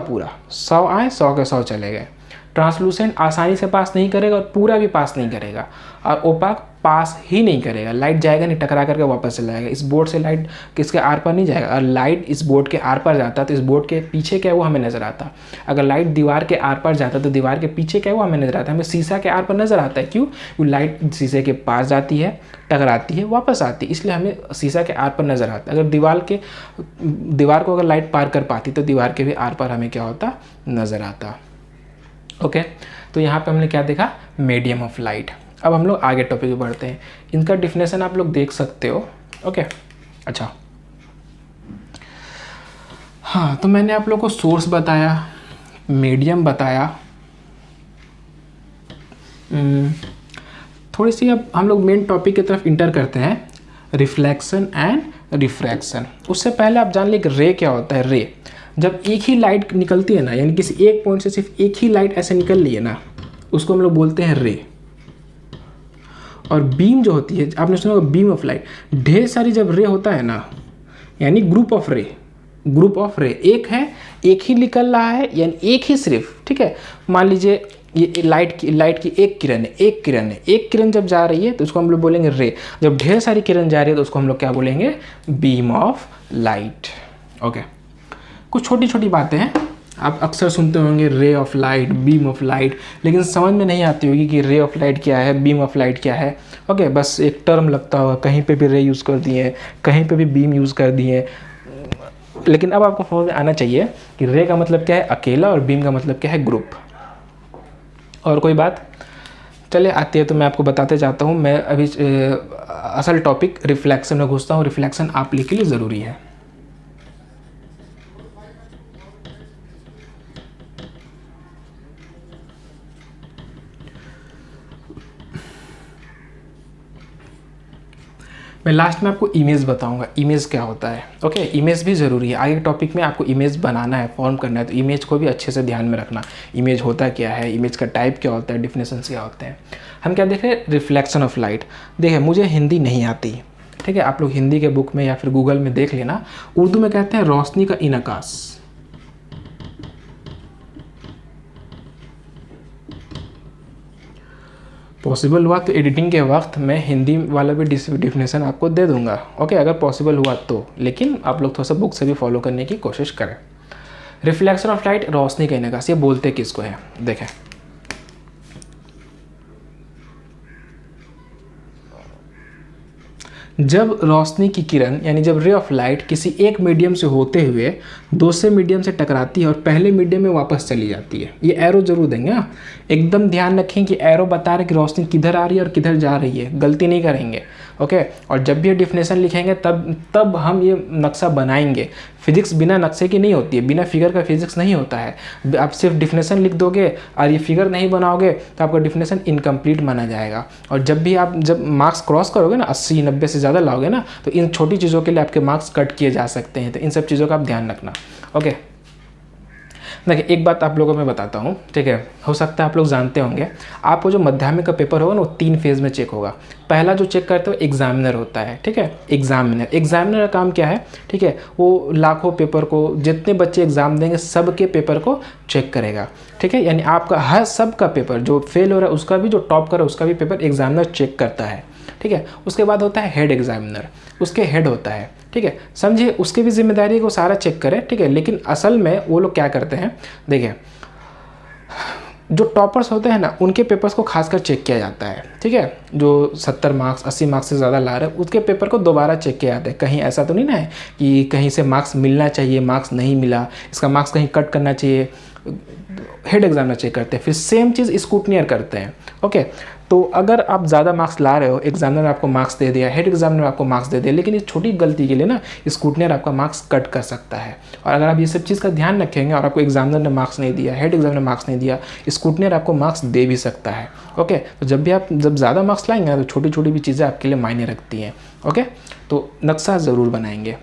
100 आए 100 के 100 चले गए। ट्रांसलूसेंट आसानी से पास नहीं करेगा और पूरा भी पास नहीं करेगा। और ओपाक पास ही नहीं करेगा, लाइट जाएगा नहीं, टकरा करके वापस चला जाएगा। इस बोर्ड से लाइट किसके आर पर नहीं जाएगा, और लाइट इस बोर्ड के आर पर जाता है तो इस बोर्ड के पीछे क्या है वो हमें नज़र आता। अगर लाइट दीवार के आर पर जाता है तो दीवार के पीछे क्या है वो हमें नज़र आता है, हमें शीशा के आर पर नज़र आता है। क्यों, वो लाइट शीशे के पास जाती है, टकराती है, वापस आती है, इसलिए हमें शीशा के आर पर नज़र आता है। अगर दीवार को अगर लाइट पार कर पाती तो दीवार के भी आर पर हमें क्या होता, नज़र आता। ओके, तो यहाँ पे हमने क्या देखा, मीडियम ऑफ लाइट। अब हम लोग आगे टॉपिक पे बढ़ते हैं, इनका डिफिनेशन आप लोग देख सकते हो। ओके, अच्छा, हाँ, तो मैंने आप लोग को सोर्स बताया, मीडियम बताया। थोड़ी सी अब हम लोग मेन टॉपिक की तरफ इंटर करते हैं, रिफ्लेक्शन एंड रिफ्रैक्शन। उससे पहले आप जान लीजिए रे क्या होता है। रे, जब एक ही लाइट निकलती है ना, यानी किसी एक पॉइंट से सिर्फ एक ही लाइट ऐसे निकल रही है ना, उसको हम लोग बोलते हैं रे। और बीम जो होती है, आपने सुना होगा बीम ऑफ लाइट, ढेर सारी जब रे होता है ना, यानी ग्रुप ऑफ रे, एक है, एक ही निकल रहा है, यानी एक ही सिर्फ, ठीक है। मान लीजिए ये लाइट की एक किरण जब जा रही है तो उसको हम लोग बोलेंगे रे। जब ढेर सारी किरण जा रही है तो उसको हम लोग क्या बोलेंगे, बीम ऑफ लाइट। ओके, कुछ छोटी छोटी बातें हैं, आप अक्सर सुनते होंगे ray of light, beam of light, लेकिन समझ में नहीं आती होगी कि रे ऑफ लाइट क्या है, बीम ऑफ लाइट क्या है। ओके, बस एक टर्म लगता होगा, कहीं पे भी रे यूज़ कर दिए, कहीं पे भी बीम यूज़ कर दिए, लेकिन अब आपको समझ में आना चाहिए कि रे का मतलब क्या है, अकेला, और बीम का मतलब क्या है, ग्रुप। और कोई बात चले आती है तो मैं आपको बताते जाता हूँ। मैं अभी असल टॉपिक रिफ्लेक्शन में घुसता हूँ। रिफ्लेक्शन आप लोग के लिए ज़रूरी है। मैं लास्ट में आपको इमेज बताऊंगा, इमेज क्या होता है। ओके, इमेज भी ज़रूरी है, आगे टॉपिक में आपको इमेज बनाना है, फॉर्म करना है, तो इमेज को भी अच्छे से ध्यान में रखना। इमेज होता क्या है, इमेज का टाइप क्या होता है, डिफिनेशंस क्या होते हैं। हम क्या देख रहे हैं, रिफ्लेक्शन ऑफ लाइट। देखिए मुझे हिंदी नहीं आती, ठीक है, आप लोग हिंदी के बुक में या फिर गूगल में देख लेना। उर्दू में कहते हैं रोशनी का इनकास। पॉसिबल हुआ तो एडिटिंग के वक्त मैं हिंदी वाला भी डिफिनेशन आपको दे दूंगा। ओके, अगर पॉसिबल हुआ तो, लेकिन आप लोग थोड़ा सा बुक से भी फॉलो करने की कोशिश करें। रिफ्लेक्शन ऑफ लाइट, रोशनी का इनकास, ये बोलते किसको है, देखें। जब रोशनी की किरण यानी जब रे ऑफ लाइट किसी एक मीडियम से होते हुए दूसरे मीडियम से टकराती है और पहले मीडियम में वापस चली जाती है। ये एरो जरूर देंगे, हाँ एकदम ध्यान रखें कि एरो बता रहे कि रोशनी किधर आ रही है और किधर जा रही है, गलती नहीं करेंगे। ओके, और जब भी ये डिफिनेशन लिखेंगे तब हम ये नक्शा बनाएंगे। फिजिक्स बिना नक्शे की नहीं होती है, बिना फिगर का फिजिक्स नहीं होता है। आप सिर्फ डिफिनेशन लिख दोगे और ये फिगर नहीं बनाओगे तो आपका डिफिनेशन इनकम्प्लीट माना जाएगा। और जब मार्क्स क्रॉस करोगे ना, 80-90 से ज़्यादा लाओगे ना, तो इन छोटी चीज़ों के लिए आपके मार्क्स कट किए जा सकते हैं। तो इन सब चीज़ों का आप ध्यान रखना। ओके, देखिए एक बात आप लोगों को मैं बताता हूँ, ठीक है, हो सकता है आप लोग जानते होंगे, आपको जो माध्यमिक का पेपर होगा ना वो 3 फेज़ में चेक होगा। पहला जो चेक करते हो एग्जामिनर होता है, ठीक है, एग्जामिनर का काम क्या है, ठीक है, वो लाखों पेपर को, जितने बच्चे एग्जाम देंगे सबके पेपर को चेक करेगा, ठीक है, यानी आपका हर सब का पेपर, जो फेल हो रहा है उसका भी, जो टॉप कर रहा है उसका भी पेपर एग्जामिनर चेक करता है, ठीक है। उसके बाद होता है हेड एग्जामिनर, उसके हेड होता है, ठीक है, समझिए, उसकी भी जिम्मेदारी है कि वो सारा चेक करे, ठीक है। लेकिन असल में वो लोग क्या करते हैं, देखिए जो टॉपर्स होते हैं ना उनके पेपर्स को खासकर चेक किया जाता है, ठीक है। जो 70 मार्क्स 80 मार्क्स से ज़्यादा ला रहे हैं उसके पेपर को दोबारा चेक किया जाता है। कहीं ऐसा तो नहीं ना है कि कहीं से मार्क्स मिलना चाहिए, मार्क्स नहीं मिला, इसका मार्क्स कहीं कट करना चाहिए, हेड एग्जामिनर चेक करते हैं। फिर सेम चीज़ स्क्रूटनियर करते हैं। ओके, तो अगर आप ज़्यादा मार्क्स ला रहे हो, एग्जामिनर आपको मार्क्स दे दिया, हेड एग्जामिनर आपको मार्क्स दे दिया, लेकिन इस छोटी गलती के लिए ना स्क्रूटनियर आपका मार्क्स कट कर सकता है। और अगर आप ये सब चीज़ का ध्यान रखेंगे और आपको एग्जामिनर ने मार्क्स नहीं दिया, हेड एग्जामिनर मार्क्स नहीं दिया, स्क्रूटनियर आपको मार्क्स दे भी सकता है। ओके, तो जब ज़्यादा मार्क्स लाएंगे तो छोटी छोटी भी चीज़ें आपके लिए मायने रखती हैं। ओके, तो नक्शा ज़रूर बनाएंगे।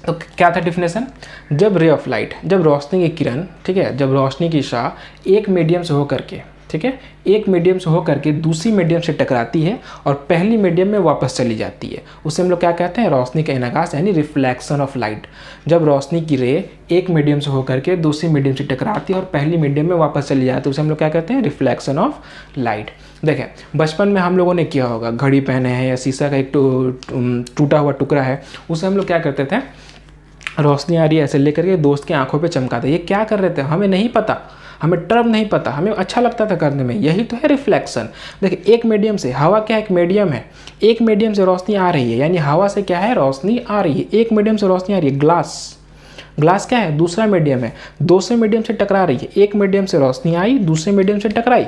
तो क्या था डिफिनेशन, जब रे ऑफ लाइट, जब रोशनी की किरण, ठीक है, जब रोशनी की शाह एक मीडियम से होकर के, ठीक है, एक मीडियम से होकर के दूसरी मीडियम से टकराती है और पहली मीडियम में वापस चली जाती है, उसे हम लोग क्या कहते हैं, रोशनी का इनकास यानी रिफ्लेक्शन ऑफ लाइट। जब रोशनी की रे एक मीडियम से होकर के दूसरी मीडियम से टकराती है और पहली मीडियम में वापस चली जाती है, उसे हम लोग क्या कहते हैं, रिफ्लेक्शन ऑफ लाइट। देखें, बचपन में हम लोगों ने किया होगा, घड़ी पहने हैं या शीशा का एक टूटा हुआ टुकड़ा है, उसे हम लोग क्या करते थे, रोशनी आ रही है ऐसे लेकर के दोस्त की आंखों पे चमकाते। ये क्या कर रहे थे हमें नहीं पता, हमें टर्म नहीं पता, हमें अच्छा लगता था करने में, यही तो है रिफ्लेक्शन। देखिए एक मीडियम से, हवा क्या एक मीडियम है, एक मीडियम से रोशनी आ रही है, यानी हवा से क्या है, रोशनी आ रही है, एक मीडियम से रोशनी आ रही है। ग्लास क्या है, दूसरा मीडियम है, दूसरे मीडियम से टकरा रही है, एक मीडियम से रोशनी आई, दूसरे मीडियम से टकराई,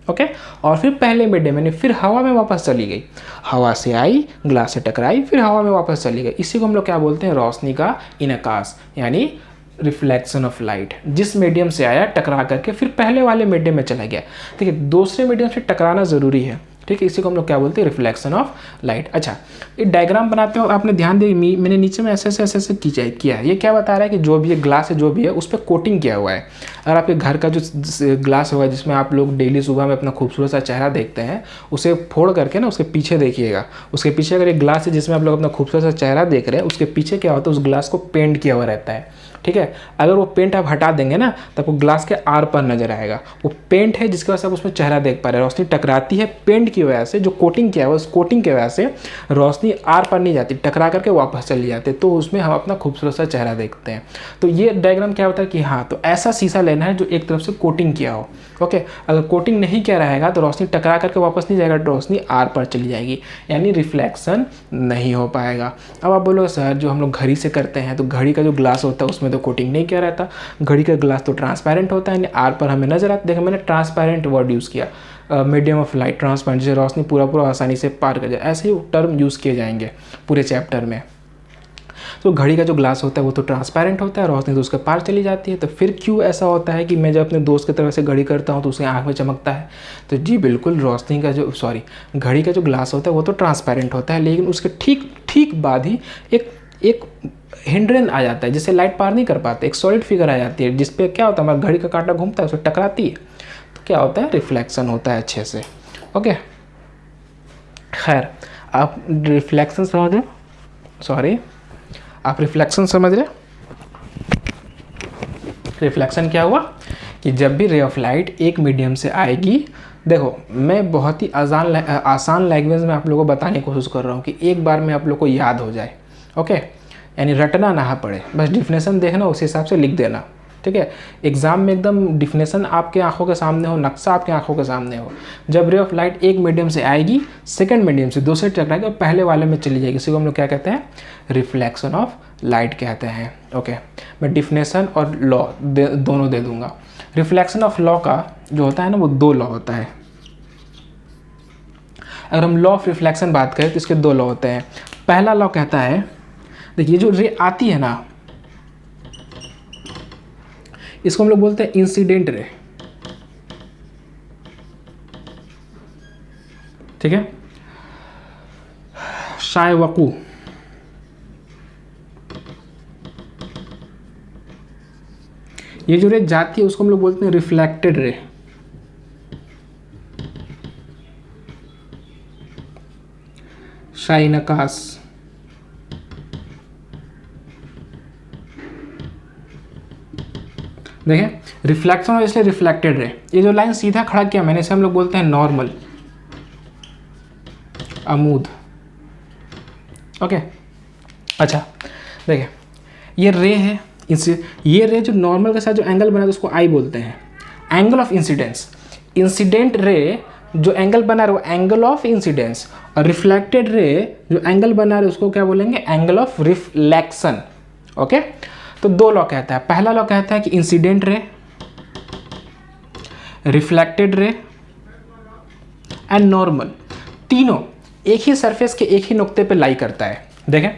ओके, और फिर पहले मीडियम यानी फिर हवा में वापस चली गई, हवा से आई, ग्लास से टकराई, फिर हवा में वापस चली गई। इसी को हम लोग क्या बोलते हैं, रोशनी का इनकास यानी रिफ्लेक्शन ऑफ लाइट। जिस मीडियम से आया टकरा करके फिर पहले वाले मीडियम में चला गया, ठीक है, दूसरे मीडियम से टकराना ज़रूरी है, ठीक है, इसी को हम लोग क्या बोलते हैं, रिफ्लेक्शन ऑफ लाइट। अच्छा, ये डायग्राम बनाते हो आपने ध्यान दिया, मैंने नीचे में ऐसे किया है। ये क्या बता रहा है कि जो भी ये ग्लास है, जो भी है उस पर कोटिंग किया हुआ है। अगर आपके घर का जो ग्लास होगा जिसमें आप लोग डेली सुबह में अपना खूबसूरत सा चेहरा देखते हैं, उसे फोड़ करके ना उसके पीछे देखिएगा, उसके पीछे अगर एक ग्लास है जिसमें आप लोग अपना खूबसूरत सा चेहरा देख रहे हैं, उसके पीछे क्या होता है, उस ग्लास को पेंट किया हुआ रहता है, ठीक है। अगर वो पेंट आप हटा देंगे ना तब वो ग्लास के आर पर नजर आएगा, वो पेंट है जिसकी वजह से आप उसमें चेहरा देख पा रहे हैं। रोशनी टकराती है पेंट की वजह से, जो कोटिंग किया हुआ है उस कोटिंग की वजह से रोशनी आर पर नहीं जाती, टकरा करके वापस चली जाती है, तो उसमें हम अपना खूबसूरत सा चेहरा देखते हैं। तो ये डायग्राम क्या होता है कि हाँ, तो ऐसा शीशा लेना है जो एक तरफ से कोटिंग किया हो, ओके। अगर कोटिंग नहीं किया रहेगा तो रोशनी टकरा करके वापस नहीं जाएगा, रोशनी आर पर चली जाएगी, यानी रिफ्लेक्शन नहीं हो पाएगा। अब आप बोलोगे सर जो हम लोग घड़ी से करते हैं, तो घड़ी का जो ग्लास होता है उसमें तो कोटिंग नहीं किया रहता, घड़ी का ग्लास तो ट्रांसपेरेंट होता है, यानी आर पर हमें नजर आता। देखो मैंने ट्रांसपेरेंट वर्ड यूज़ किया, मीडियम ऑफ लाइट ट्रांसपेरेंट, जिसे रोशनी पूरा आसानी से पार कर जाए, ऐसे ही टर्म यूज़ किए जाएंगे पूरे चैप्टर में। तो घड़ी का जो ग्लास होता है वो तो ट्रांसपेरेंट होता है, रोशनी तो उसके पार चली जाती है। तो फिर क्यों ऐसा होता है कि मैं जब अपने दोस्त की तरफ से घड़ी करता हूँ तो उसकी आँख में चमकता है? तो जी बिल्कुल, रोशनी का जो घड़ी का जो ग्लास होता है वो तो ट्रांसपेरेंट होता है, लेकिन उसके ठीक बाद ही एक हिंड्रेंस आ जाता है जिससे लाइट पार नहीं कर पाते, एक सॉलिड फिगर आ जाती है जिसपे क्या होता है, हमारा घड़ी का कांटा घूमता है, उससे टकराती है, तो क्या होता है, रिफ्लेक्शन होता है अच्छे से। ओके, खैर आप रिफ्लेक्शन समझ रहे, आप रिफ्लेक्शन समझ रहे। रिफ्लेक्शन क्या हुआ कि जब भी रे ऑफ लाइट एक मीडियम से आएगी, देखो मैं बहुत ही आसान लैंग्वेज में आप लोगों को बताने की कोशिश कर रहा हूँ कि एक बार में आप लोग को याद हो जाए। ओके, यानी रटना ना पड़े, बस डिफिनेशन देखना, उस हिसाब से लिख देना, ठीक है। एग्जाम में एकदम डिफिनेशन आपके आंखों के सामने हो, नक्शा आपके आंखों के सामने हो। जब रे ऑफ लाइट एक मीडियम से आएगी, सेकंड मीडियम से दूसरे टकराएगी और पहले वाले में चली जाएगी, इसी को हम लोग क्या कहते हैं, रिफ्लेक्शन ऑफ लाइट कहते हैं। ओके, मैं डिफिनेशन और लॉ दोनों दे दूंगा। रिफ्लेक्शन ऑफ लॉ का जो होता है ना, वो 2 लॉ होता है। अगर हम लॉ ऑफ रिफ्लेक्शन बात करें तो इसके 2 लॉ होते हैं। पहला लॉ कहता है, देखिए जो रे आती है ना, इसको हम लोग बोलते हैं इंसिडेंट रे, ठीक है, शाय वकू। ये जो रे जाती है उसको हम लोग बोलते हैं रिफ्लेक्टेड रे। शाइनकास। देखें, रिफ्लेक्शन और इसलिए रिफ्लेक्टेड रे। ये जो लाइन सीधा खड़ा किया मैंने, इसे हम लोग बोलते हैं नॉर्मल, अमूद। ओके, अच्छा देखिए ये रे है, ये रे जो नॉर्मल के साथ जो एंगल बना है उसको आई बोलते हैं, angle of incidence. Incident ray जो एंगल बना रहे वो एंगल ऑफ इंसिडेंस, और रिफ्लेक्टेड रे जो एंगल बना रहे उसको क्या बोलेंगे, एंगल ऑफ रिफ्लेक्शन। ओके, तो 2 लॉ कहता है। पहला लॉ कहता है कि incident ray, reflected ray and normal, तीनों एक ही सरफेस के एक ही नुक्ते पे लाई करता है। देखें,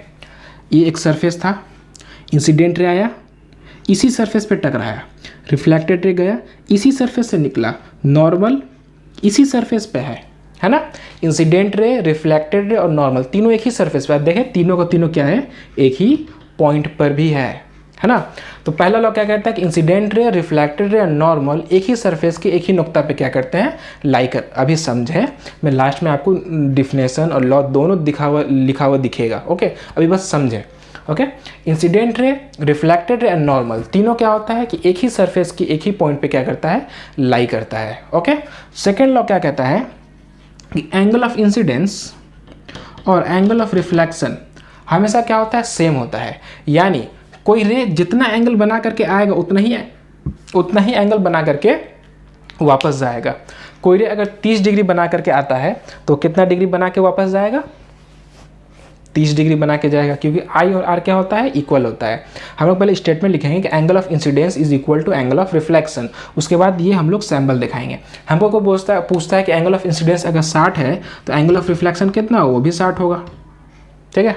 ये एक सरफेस था, इंसिडेंट रे आया, इसी सरफेस पे टकराया, रिफ्लेक्टेड रे गया, इसी सरफेस से निकला, नॉर्मल इसी सरफेस पे है ना। इंसिडेंट रे, रिफ्लेक्टेड रे और नॉर्मल तीनों एक ही सरफेस पे। देखें तीनों का तीनों क्या है, एक ही पॉइंट पर भी है ना। तो पहला लॉ क्या कहता है कि इंसिडेंट रे, रिफ्लेक्टेड रे और नॉर्मल एक ही सरफेस के एक ही नुक्ता पे क्या करते हैं, लाई कर। अभी समझे, मैं लास्ट में आपको डिफिनेशन और लॉ दोनों लिखा हुआ दिखेगा। ओके, अभी बस समझे। Okay, incident ray, reflected ray and normal तीनों क्या होता है कि एक ही सरफेस की एक ही पॉइंट पे क्या करता है, लाई करता है। ओके, सेकेंड लॉ क्या कहता है कि एंगल ऑफ इंसिडेंस और एंगल ऑफ रिफ्लेक्शन हमेशा क्या होता है, सेम होता है। यानी कोई रे जितना एंगल बना करके आएगा उतना ही एंगल बना करके वापस जाएगा। कोई रे अगर 30 डिग्री बना करके आता है तो कितना डिग्री बना के वापस जाएगा, 30 डिग्री बना के जाएगा, क्योंकि आई और आर क्या होता है, इक्वल होता है। हम लोग पहले स्टेटमेंट लिखेंगे कि angle of incidence is equal to angle of reflection, उसके बाद ये हम लोग सैम्बल दिखाएंगे। हमको को पूछता है कि एंगल ऑफ इंसिडेंस अगर 60 है तो एंगल ऑफ रिफ्लेक्शन कितना हो, वो भी 60 होगा, ठीक है,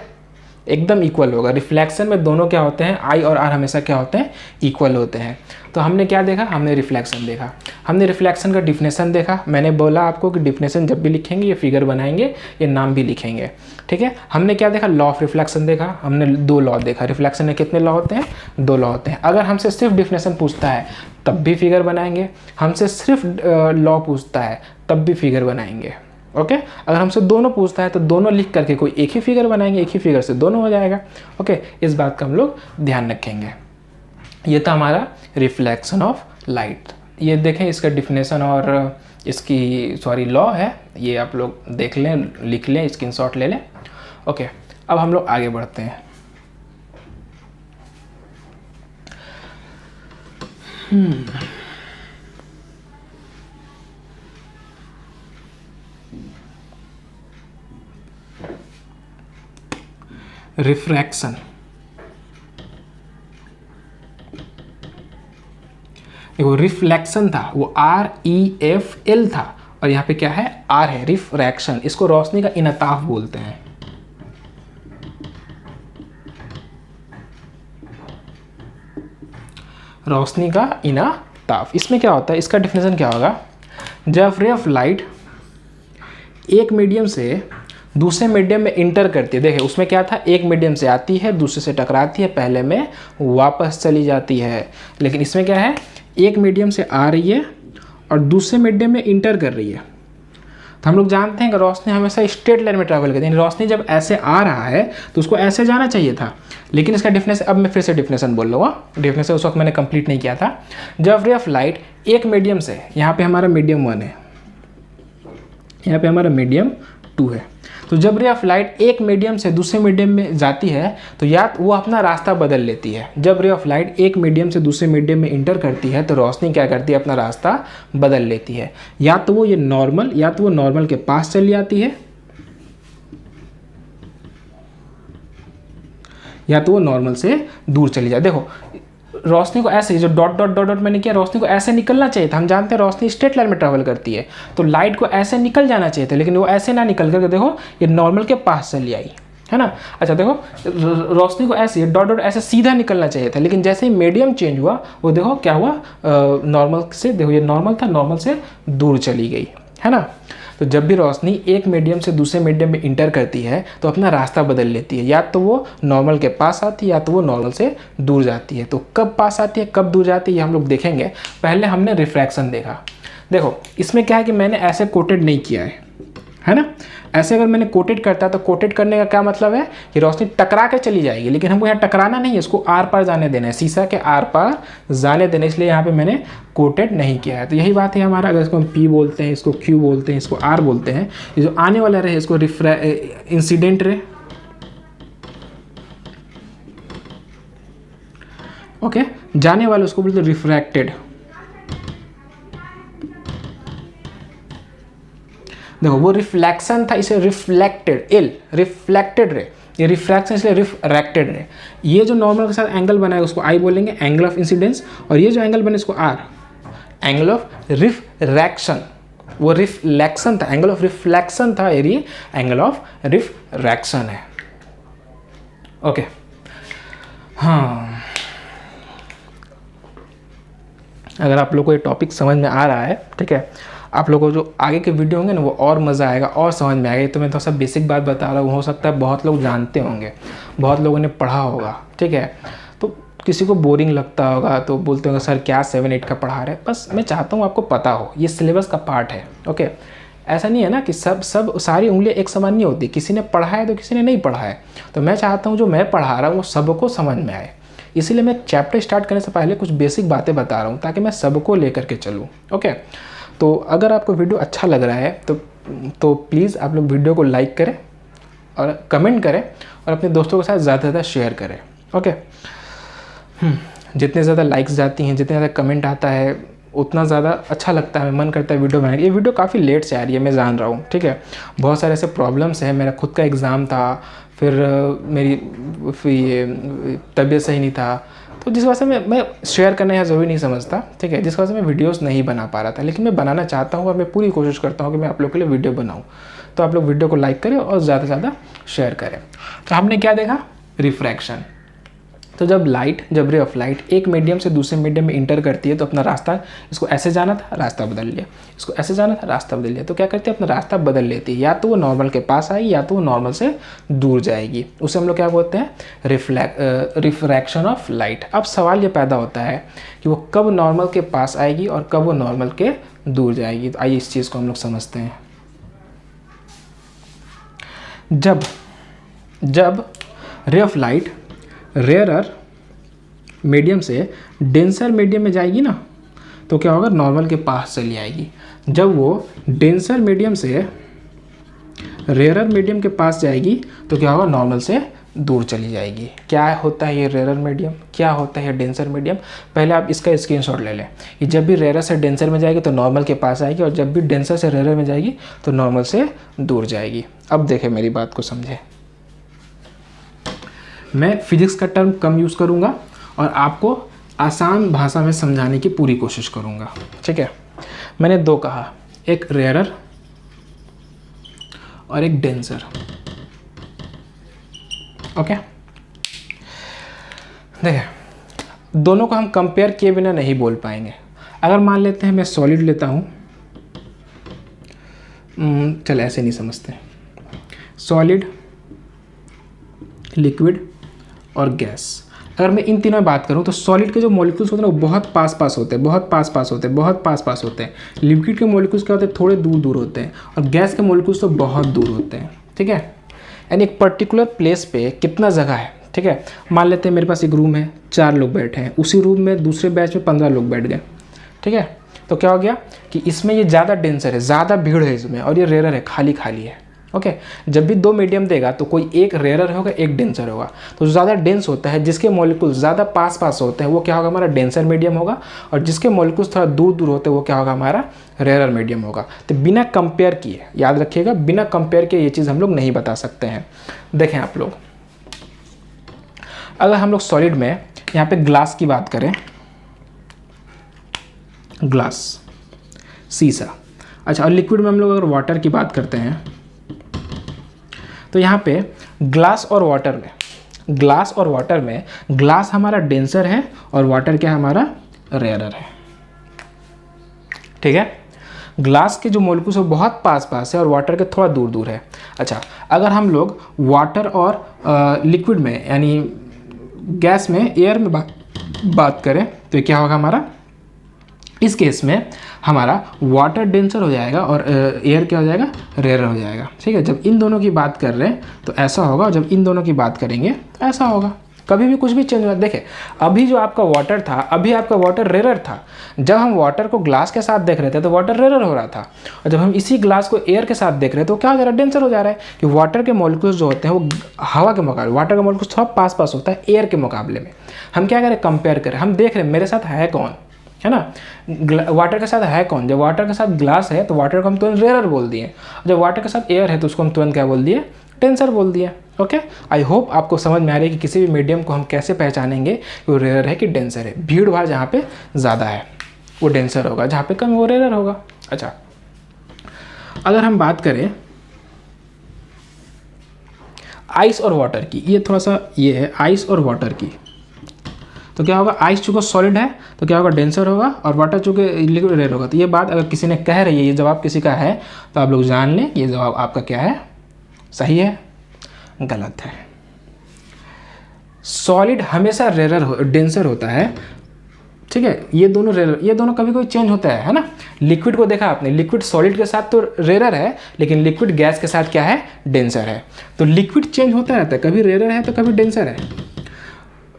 एकदम इक्वल होगा। रिफ्लेक्शन में दोनों क्या होते हैं, आई और आर हमेशा क्या होते हैं, इक्वल होते हैं। तो हमने क्या देखा, हमने रिफ्लेक्शन देखा, हमने रिफ्लेक्शन का डिफिनेशन देखा। मैंने बोला आपको कि डिफिनेशन जब भी लिखेंगे ये फिगर बनाएंगे, ये नाम भी लिखेंगे, ठीक है। हमने क्या देखा, लॉ ऑफ रिफ्लेक्शन देखा, हमने 2 लॉ देखा। रिफ्लेक्शन में कितने लॉ होते हैं, 2 लॉ होते हैं। अगर हमसे सिर्फ डिफिनेशन पूछता है तब भी फिगर बनाएंगे, हमसे सिर्फ लॉ पूछता है तब भी फिगर बनाएंगे। ओके, अगर हमसे दोनों पूछता है तो दोनों लिख करके कोई एक ही फिगर बनाएंगे, एक ही फिगर से दोनों हो जाएगा। ओके, इस बात का हम लोग ध्यान रखेंगे। ये था हमारा रिफ्लेक्शन ऑफ लाइट। ये देखें, इसका डिफिनेशन और इसकी लॉ है, ये आप लोग देख लें, लिख लें, स्क्रीनशॉट ले लें। ओके, अब हम लोग आगे बढ़ते हैं। रिफ्रैक्शन, देखो रिफ्लेक्शन था वो REFL था, और यहाँ पे क्या है, R है, रिफ्रैक्शन। इसको रोशनी का इनताफ बोलते हैं। रोशनी का इनाताफ। इसमें क्या होता है, इसका डिफिनेशन क्या होगा, जब रे ऑफ लाइट एक मीडियम से दूसरे मीडियम में इंटर करती है, देखिए उसमें क्या था, एक मीडियम से आती है, दूसरे से टकराती है, पहले में वापस चली जाती है। लेकिन इसमें क्या है, एक मीडियम से आ रही है और दूसरे मीडियम में इंटर कर रही है। तो हम लोग जानते हैं कि रोशनी हमेशा स्ट्रेट लाइन में ट्रैवल करती है, रोशनी जब ऐसे आ रहा है तो उसको ऐसे जाना चाहिए था। लेकिन इसका डिफिनेशन, अब मैं फिर से डिफिनेशन बोल लूँगा, डिफिनेशन उस वक्त मैंने कंप्लीट नहीं किया था। जब रे ऑफ लाइट एक मीडियम से, यहाँ पे हमारा मीडियम 1 है, यहाँ पे हमारा मीडियम 2 है, तो जब रे ऑफ लाइट एक मीडियम से दूसरे मीडियम में जाती है तो या वो अपना रास्ता बदल लेती है। जब रे ऑफ लाइट एक मीडियम से दूसरे मीडियम में इंटर करती है तो रोशनी क्या करती है, अपना रास्ता बदल लेती है। या तो वो ये नॉर्मल, या तो वो नॉर्मल के पास चली जाती है, या तो वो नॉर्मल से दूर चली जाती है। देखो रोशनी को ऐसे, जो डॉट डॉट डॉट डॉट मैंने किया, रोशनी को ऐसे निकलना चाहिए था। हम जानते हैं रोशनी स्ट्रेट लाइन में ट्रैवल करती है, तो लाइट को ऐसे निकल जाना चाहिए था, लेकिन वो ऐसे ना निकल करके देखो ये नॉर्मल के पास चली आई, है ना। अच्छा देखो रोशनी को ऐसे डॉट डॉट ऐसे सीधा निकलना चाहिए था, लेकिन जैसे ही मीडियम चेंज हुआ वो देखो क्या हुआ, नॉर्मल से, देखो ये नॉर्मल था, नॉर्मल से दूर चली गई, है ना। तो जब भी रोशनी एक मीडियम से दूसरे मीडियम में इंटर करती है तो अपना रास्ता बदल लेती है, या तो वो नॉर्मल के पास आती है या तो वो नॉर्मल से दूर जाती है। तो कब पास आती है कब दूर जाती है ये हम लोग देखेंगे। पहले हमने रिफ्रैक्शन देखा। देखो इसमें क्या है कि मैंने ऐसे कोटेड नहीं किया है ना। ऐसे अगर मैंने कोटेड करता तो कोटेड करने का क्या मतलब है कि रोशनी टकरा के चली जाएगी, लेकिन हमको यहाँ टकराना नहीं है, इसको आर पार जाने देना है, शीशा के आर पार जाने देना, इसलिए यहाँ पे मैंने कोटेड नहीं किया है। तो यही बात है हमारा, अगर इसको हम पी बोलते हैं, इसको क्यू बोलते हैं, इसको आर बोलते हैं, ये जो आने वाला रे इसको इंसिडेंट रे, ओके, जाने वाले उसको बोलते हैं रिफ्रैक्टेड। देखो वो रिफ्लेक्शन था, इसे रिफ्लेक्टेड, एल रिफ्लेक्टेड रे, ये रिफ्रैक्शन इसलिए रिफ्रैक्टेड रे। ये जो नॉर्मल के साथ एंगल बना है उसको आई बोलेंगे, एंगल ऑफ इंसिडेंस, और ये जो एंगल बने इसको आर, एंगल ऑफ रिफ्रैक्शन। वो रिफ्लेक्शन था, एंगल ऑफ रिफ्लेक्शन था, ये एंगल ऑफ रिफ्रैक्शन है। ओके हाँ, अगर आप लोग को ये टॉपिक समझ में आ रहा है, ठीक है, आप लोगों को जो आगे के वीडियो होंगे ना वो और मज़ा आएगा और समझ में आएगा। तो मैं थोड़ा सा बेसिक बात बता रहा हूँ, हो सकता है बहुत लोग जानते होंगे, बहुत लोगों ने पढ़ा होगा, ठीक है, तो किसी को बोरिंग लगता होगा तो बोलते होंगे सर क्या 7-8 का पढ़ा रहे हैं। बस मैं चाहता हूँ आपको पता हो, ये सिलेबस का पार्ट है। ओके, ऐसा नहीं है ना कि सब सारी उंगलियाँ एक समान नहीं होती, किसी ने पढ़ा है तो किसी ने नहीं पढ़ा है। तो मैं चाहता हूँ जो मैं पढ़ा रहा हूँ वो सबको समझ में आए, इसीलिए मैं चैप्टर स्टार्ट करने से पहले कुछ बेसिक बातें बता रहा हूँ ताकि मैं सबको लेकर के चलूँ। ओके, तो अगर आपको वीडियो अच्छा लग रहा है तो प्लीज़ आप लोग वीडियो को लाइक करें और कमेंट करें और अपने दोस्तों के साथ ज़्यादा से ज़्यादा शेयर करें। ओके, जितने ज़्यादा लाइक्स जाती हैं, जितने ज़्यादा कमेंट आता है, उतना ज़्यादा अच्छा लगता है, मन करता है वीडियो बनाने। ये वीडियो काफ़ी लेट से आ रही है, मैं जान रहा हूँ, ठीक है, बहुत सारे ऐसे प्रॉब्लम्स हैं। मेरा खुद का एग्ज़ाम था, फिर मेरी तबीयत सही नहीं था, तो जिस वजह से मैं शेयर करना यहाँ ज़रूरी नहीं समझता, ठीक है, जिस वजह से मैं वीडियोस नहीं बना पा रहा था। लेकिन मैं बनाना चाहता हूँ और मैं पूरी कोशिश करता हूँ कि मैं आप लोग के लिए वीडियो बनाऊँ। तो आप लोग वीडियो को लाइक करें और ज़्यादा से ज़्यादा शेयर करें। तो हमने क्या देखा, रिफ्रैक्शन। तो जब रे ऑफ लाइट एक मीडियम से दूसरे मीडियम में इंटर करती है तो अपना रास्ता, इसको ऐसे जाना था रास्ता बदल लिया, इसको ऐसे जाना था रास्ता बदल लिया, तो क्या करती है अपना रास्ता बदल लेती है, या तो वो नॉर्मल के पास आएगी या तो वो नॉर्मल से दूर जाएगी। उसे हम लोग क्या बोलते हैं, रिफ्रैक्शन ऑफ लाइट। अब सवाल ये पैदा होता है कि वो कब नॉर्मल के पास आएगी और कब वो नॉर्मल के दूर जाएगी। तो आइए इस चीज़ को हम लोग समझते हैं। जब ray of light rarer medium से डेंसर मीडियम में जाएगी ना तो क्या होगा, नॉर्मल के पास चली आएगी। जब वो डेंसर मीडियम से रेयरर मीडियम के पास जाएगी तो क्या होगा, नॉर्मल से दूर चली जाएगी। क्या होता है ये रेयरर मीडियम, क्या होता है ये डेंसर मीडियम, पहले आप इसका स्क्रीनशॉट ले लें। कि जब भी रेयरर से डेंसर में जाएगी तो नॉर्मल के पास आएगी, और जब भी डेंसर से रेयरर में जाएगी तो नॉर्मल से दूर जाएगी। अब देखें मेरी बात को समझें, मैं फिजिक्स का टर्म कम यूज़ करूँगा और आपको आसान भाषा में समझाने की पूरी कोशिश करूँगा, ठीक है। मैंने दो कहा, एक रेयरर और एक डेंसर। ओके, देखिए दोनों को हम कंपेयर किए बिना नहीं बोल पाएंगे। अगर मान लेते हैं मैं सॉलिड लेता हूँ, चल ऐसे नहीं समझते, सॉलिड, लिक्विड और गैस। अगर मैं इन तीनों में बात करूं तो सॉलिड के जो मॉलिक्यूल्स होते हैं वो बहुत पास होते हैं, बहुत पास होते हैं, बहुत पास होते हैं। लिक्विड के मॉलिक्यूल्स क्या होते हैं, थोड़े दूर होते हैं, और गैस के मॉलिक्यूल्स तो बहुत दूर होते हैं। ठीक है, यानी एक पर्टिकुलर प्लेस पे कितना जगह है। ठीक है, मान लेते हैं मेरे पास एक रूम है, 4 लोग बैठे हैं, उसी रूम में दूसरे बैच में 15 लोग बैठ गए। ठीक है, तो क्या हो गया कि इसमें ये ज़्यादा डेंसर है, ज़्यादा भीड़ है इसमें, और ये रेयर है, खाली है। ओके, जब भी 2 मीडियम देगा तो कोई एक रेयर होगा, एक डेंसर होगा। तो जो ज़्यादा डेंस होता है, जिसके मॉलिक्यूल ज़्यादा पास होते हैं, वो क्या होगा, हमारा डेंसर मीडियम होगा, और जिसके मॉलिक्यूल्स थोड़ा दूर होते हैं वो क्या होगा, हमारा रेयर मीडियम होगा। तो बिना कंपेयर किए, याद रखिएगा, बिना कंपेयर किए ये चीज़ हम लोग नहीं बता सकते हैं। देखें आप लोग, अगर हम लोग सॉलिड में यहाँ पे ग्लास की बात करें, ग्लास, शीशा। अच्छा, और लिक्विड में हम लोग अगर वाटर की बात करते हैं तो यहाँ पे ग्लास और वाटर में ग्लास हमारा डेंसर है और वाटर क्या हमारा रेयरर है। ठीक है, ग्लास के जो मॉलिक्यूल्स है वो बहुत पास है और वाटर के थोड़ा दूर है। अच्छा, अगर हम लोग वाटर और लिक्विड में यानी गैस में, एयर में बात करें तो क्या होगा हमारा, इस केस में हमारा वाटर डेंसर हो जाएगा और एयर क्या हो जाएगा, रेयर हो जाएगा। ठीक है, जब इन दोनों की बात कर रहे हैं तो ऐसा होगा, और जब इन दोनों की बात करेंगे तो ऐसा होगा। कभी भी कुछ भी चेंज हुआ, देखें अभी जो आपका वाटर था, अभी आपका वाटर रेयर था। जब हम वाटर को ग्लास के साथ देख रहे थे तो वाटर रेयर हो रहा था, और जब हम इसी ग्लास को एयर के साथ देख रहे हैं तो क्या हो जा रहा है, डेंसर हो जा रहा है। कि वाटर के मॉलिक्यूल्स जो होते हैं वो हवा के मुकाबले, वाटर का मॉलिक्यूल्स थोड़ा पास होता है एयर के मुकाबले में। हम क्या करें, कंपेयर करें, हम देख रहे हैं मेरे साथ है कौन, है ना, वाटर के साथ है कौन। जब वाटर के साथ ग्लास है तो वाटर को हम तुरंत रेयर बोल दिए, जब वाटर के साथ एयर है तो उसको हम तुरंत क्या बोल दिए, डेंसर बोल दिया। ओके, आई होप आपको समझ में आ रही है कि किसी भी मीडियम को हम कैसे पहचानेंगे कि वो रेयर है कि डेंसर है। भीड़ भाड़ जहाँ पे ज़्यादा है वो डेंसर होगा, जहाँ पे कम वो रेयर होगा। अच्छा, अगर हम बात करें आइस और वाटर की, ये थोड़ा सा ये है आइस और वाटर की, तो क्या होगा, आइस चूँकि सॉलिड है तो क्या होगा, डेंसर होगा, और वाटर चूँकि लिक्विड रेयर होगा। तो ये बात अगर किसी ने कह रही है, ये जवाब किसी का है, तो आप लोग जान लें ये जवाब आपका क्या है, सही है, गलत है। सॉलिड हमेशा रेयर डेंसर होता है। ठीक है, ये दोनों रेयर, ये दोनों कभी कोई चेंज होता है ना। लिक्विड को देखा आपने, लिक्विड सॉलिड के साथ तो रेयर है, लेकिन लिक्विड गैस के साथ क्या है, डेंसर है। तो लिक्विड चेंज होता रहता है, कभी रेयर है तो कभी डेंसर है।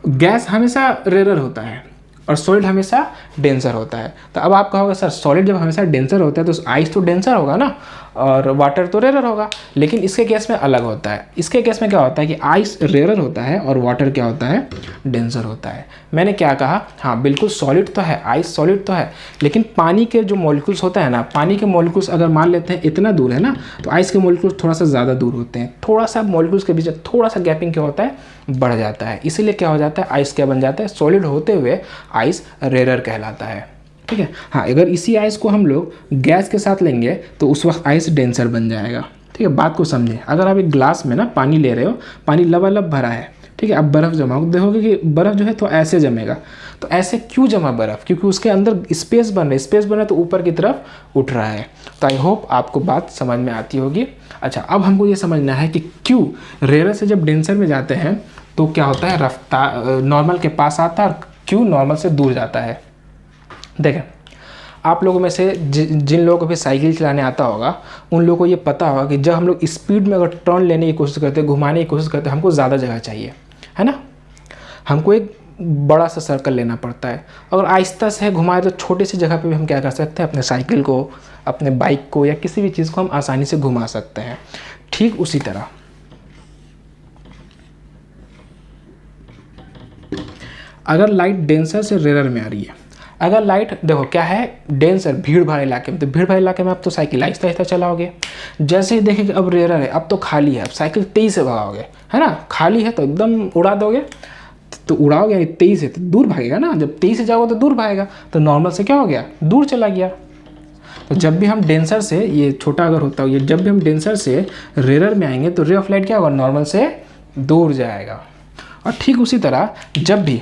गैस हमेशा रेयर होता है और सॉलिड हमेशा डेंसर होता है। तो अब आप कहोगे सर सॉलिड जब हमेशा डेंसर होता है तो आइस तो डेंसर होगा ना, और वाटर तो रेयर होगा, लेकिन इसके केस में अलग होता है। इसके केस में क्या होता है कि आइस रेयर होता है और वाटर क्या होता है, डेंसर होता है। मैंने क्या कहा, हाँ बिल्कुल सॉलिड तो है, आइस सॉलिड तो है, लेकिन पानी के जो मॉलिक्यूल्स होता है ना, पानी के मॉलिक्यूल्स अगर मान लेते हैं इतना दूर है ना, तो आइस के मॉलिक्यूल्स थोड़ा सा ज़्यादा दूर होते हैं। थोड़ा सा मॉलिक्यूल्स के बीच थोड़ा सा गैपिंग क्या होता है, बढ़ जाता है। इसीलिए क्या हो जाता है, आइस क्या बन जाता है, सॉलिड होते हुए आइस रेयर कहलाता है। ठीक है, हाँ अगर इसी आइस को हम लोग गैस के साथ लेंगे तो उस वक्त आइस डेंसर बन जाएगा। ठीक है, बात को समझें। अगर आप एक ग्लास में ना पानी ले रहे हो, पानी लबालब भरा है, ठीक है, अब बर्फ़ जमा हो, देखोगे कि बर्फ़ जो है तो ऐसे जमेगा। तो ऐसे क्यों जमा बर्फ़, क्योंकि उसके अंदर स्पेस बन रहा है, स्पेस बन रहा है तो ऊपर की तरफ उठ रहा है। तो आई होप आपको बात समझ में आती होगी। अच्छा, अब हमको ये समझना है कि क्यों रेयर से जब डेंसर में जाते हैं तो क्या होता है, रफ्तार नॉर्मल के पास आता है, और क्यों नॉर्मल से दूर जाता है। देखें, आप लोगों में से जिन लोगों को भी साइकिल चलाने आता होगा उन लोगों को ये पता होगा कि जब हम लोग स्पीड में अगर टर्न लेने की कोशिश करते हैं, घुमाने की कोशिश करते हैं, हमको ज़्यादा जगह चाहिए, है ना। हमको एक बड़ा सा सर्कल लेना पड़ता है। अगर आहिस्ता से घुमाए तो छोटी सी जगह पे भी हम क्या कर सकते हैं, अपने साइकिल को, अपने बाइक को या किसी भी चीज़ को हम आसानी से घुमा सकते हैं। ठीक उसी तरह अगर लाइट डेंसर से रेयर में आ रही है, अगर लाइट देखो क्या है, डेंसर भीड़ भाड़ इलाके में, तो भीड़ भाड़ इलाके में आप तो साइकिल आहिस्ता आहिस्ता चलाओगे। जैसे ही देखें कि अब रेयर है, अब तो खाली है, अब साइकिल तेज़ से भगाओगे, है ना। खाली है तो एकदम उड़ा दोगे, तो उड़ाओगे यानी तेज़ है तो दूर भागेगा ना। जब तेज़ से जाओगे तो दूर भागेगा, तो नॉर्मल से क्या हो गया, दूर चला गया। तो जब भी हम डेंसर से, ये छोटा अगर होता हो, ये जब भी हम डेंसर से रेयर में आएंगे तो रे ऑफ लाइट क्या होगा, नॉर्मल से दूर जाएगा। और ठीक उसी तरह जब भी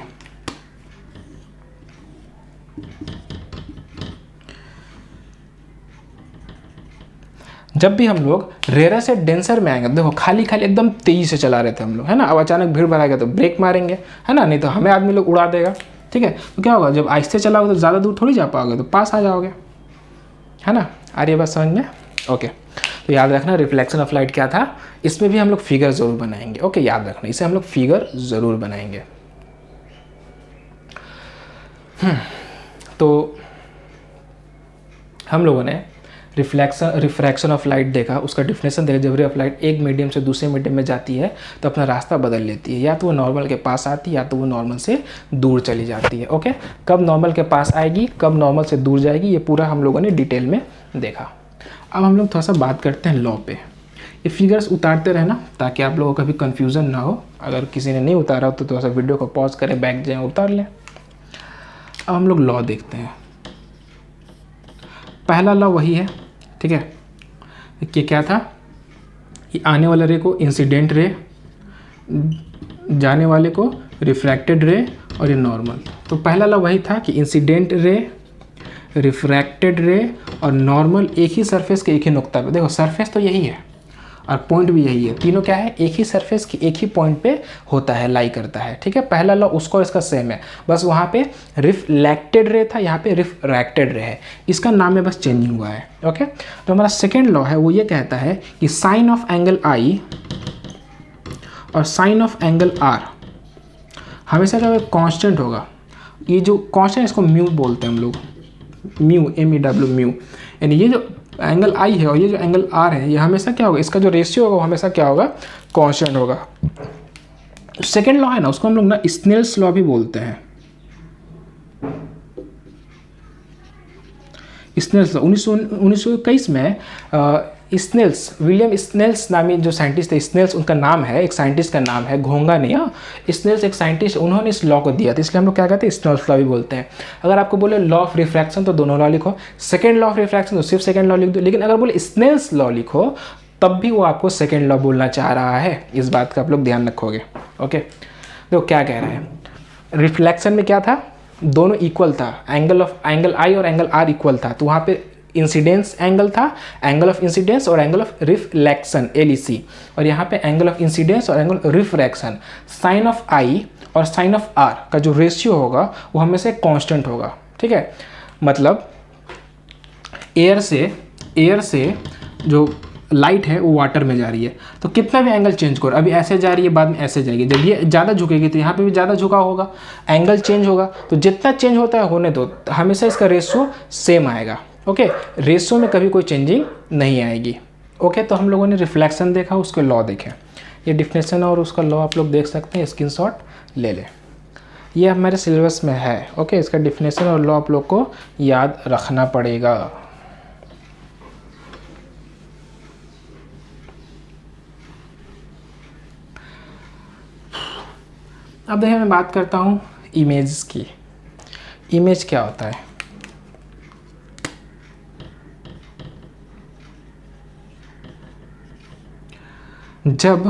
जब भी हम लोग रेयर से डेंसर में आएंगे, देखो खाली खाली एकदम तेज़ी से चला रहे थे हम लोग, है ना, अब अचानक भीड़ भरा गया तो ब्रेक मारेंगे, है ना, नहीं तो हमें आदमी लोग उड़ा देगा, ठीक है। तो क्या होगा, जब आहिस्ते चलाओगे तो ज़्यादा दूर थोड़ी जा पाओगे, तो पास आ जाओगे, है ना। आ रही है बात समझ में? ओके, तो याद रखना रिफ्लेक्शन ऑफ लाइट क्या था, इसमें भी हम लोग फिगर ज़रूर बनाएंगे। ओके, याद रखना, इसे हम लोग फिगर ज़रूर बनाएंगे। तो हम लोगों ने रिफ्रैक्शन ऑफ लाइट देखा, उसका डिफिनेशन देखा। जब रे ऑफ लाइट एक मीडियम से दूसरे मीडियम में जाती है तो अपना रास्ता बदल लेती है, या तो वो नॉर्मल के पास आती है या तो वो नॉर्मल से दूर चली जाती है। ओके, कब नॉर्मल के पास आएगी, कब नॉर्मल से दूर जाएगी, ये पूरा हम लोगों ने डिटेल में देखा। अब हम लोग थोड़ा सा बात करते हैं लॉ पे। ये फिगर्स उतारते रहना ताकि आप लोगों को कभी कन्फ्यूज़न ना हो। अगर किसी ने नहीं उतारा हो तो थोड़ा सा वीडियो को पॉज करें, बैक जाएँ, उतार लें। अब हम लोग लॉ देखते हैं। पहला लॉ वही है, ठीक है, कि क्या था कि आने वाले रे को इंसिडेंट रे, जाने वाले को रिफ्रैक्टेड रे, और ये नॉर्मल। तो पहला लॉ वही था कि इंसिडेंट रे, रिफ्रैक्टेड रे और नॉर्मल एक ही सरफेस के एक ही नुक्ता पे। देखो सरफेस तो यही है और पॉइंट भी यही है, तीनों क्या है, एक ही सरफेस की एक ही पॉइंट पे होता है, लाई करता है, ठीक है। पहला लॉ उसको इसका सेम है, बस वहाँ पे रिफ्लेक्टेड रे था, यहाँ पे रिफ्रैक्टेड रे है, इसका नाम में बस चेंजिंग हुआ है। ओके, तो हमारा सेकेंड लॉ है वो ये कहता है कि साइन ऑफ एंगल आई और साइन ऑफ एंगल आर हमेशा जो है कॉन्स्टेंट होगा। ये जो कॉन्स्टेंट इसको म्यू बोलते हैं हम लोग, म्यू, MEW, म्यू। यानी ये जो एंगल आई है और ये जो एंगल आर है, ये हमेशा क्या होगा, इसका जो रेशियो होगा वो हमेशा क्या होगा, कांस्टेंट होगा। सेकेंड लॉ है ना, उसको हम लोग ना स्नेल्स लॉ भी बोलते हैं। स्नेल्स लॉ 1921 में स्नेल्स, विलियम स्नेल्स नामी जो साइंटिस्ट थे, स्नेल्स उनका नाम है, एक साइंटिस्ट का नाम है, घोंगा नहीं, हाँ, स्नेल्स एक साइंटिस्ट, उन्होंने इस लॉ को दिया था, इसलिए हम लोग क्या कहते हैं, स्नेल्स लॉ भी बोलते हैं। अगर आपको बोले लॉ ऑफ रिफ्रैक्शन तो दोनों लॉ लिखो, सेकेंड लॉ ऑफ रिफ्रैक्शन तो सिर्फ सेकेंड लॉ लिख दो, लेकिन अगर बोले स्नेल्स लॉ लिखो तब भी वो आपको सेकेंड लॉ बोलना चाह रहा है, इस बात का आप लोग ध्यान रखोगे। ओके, देखो क्या कह रहा है, रिफ्लेक्शन में क्या था, दोनों इक्वल था, एंगल आई और एंगल आर इक्वल था, तो वहाँ पे इंसिडेंस एंगल था, एंगल ऑफ इंसिडेंस और एंगल ऑफ रिफ्लेक्शन LEC, और यहाँ पे एंगल ऑफ इंसिडेंस और एंगल रिफ्रैक्शन, साइन ऑफ आई और साइन ऑफ आर का जो रेशियो होगा वो हमेशा कांस्टेंट होगा, ठीक है। मतलब एयर से जो लाइट है वो वाटर में जा रही है, तो कितना भी एंगल चेंज करो, अभी ऐसे जा रही है, बाद में ऐसे जाएगी, जब ये ज़्यादा झुकेगी तो यहाँ पे भी ज़्यादा झुकाव होगा, एंगल चेंज होगा, तो जितना चेंज होता है होने दो, हमेशा इसका रेशियो सेम आएगा। ओके, रेशियो में कभी कोई चेंजिंग नहीं आएगी। ओके, तो हम लोगों ने रिफ्लेक्शन देखा, उसके लॉ देखे, ये डिफिनेशन और उसका लॉ आप लोग देख सकते हैं, स्क्रीनशॉट ले लें, ये हमारे सिलेबस में है। ओके, इसका डिफिनेशन और लॉ आप लोग को याद रखना पड़ेगा। अब देखिए मैं बात करता हूँ इमेज की। इमेज क्या होता है, जब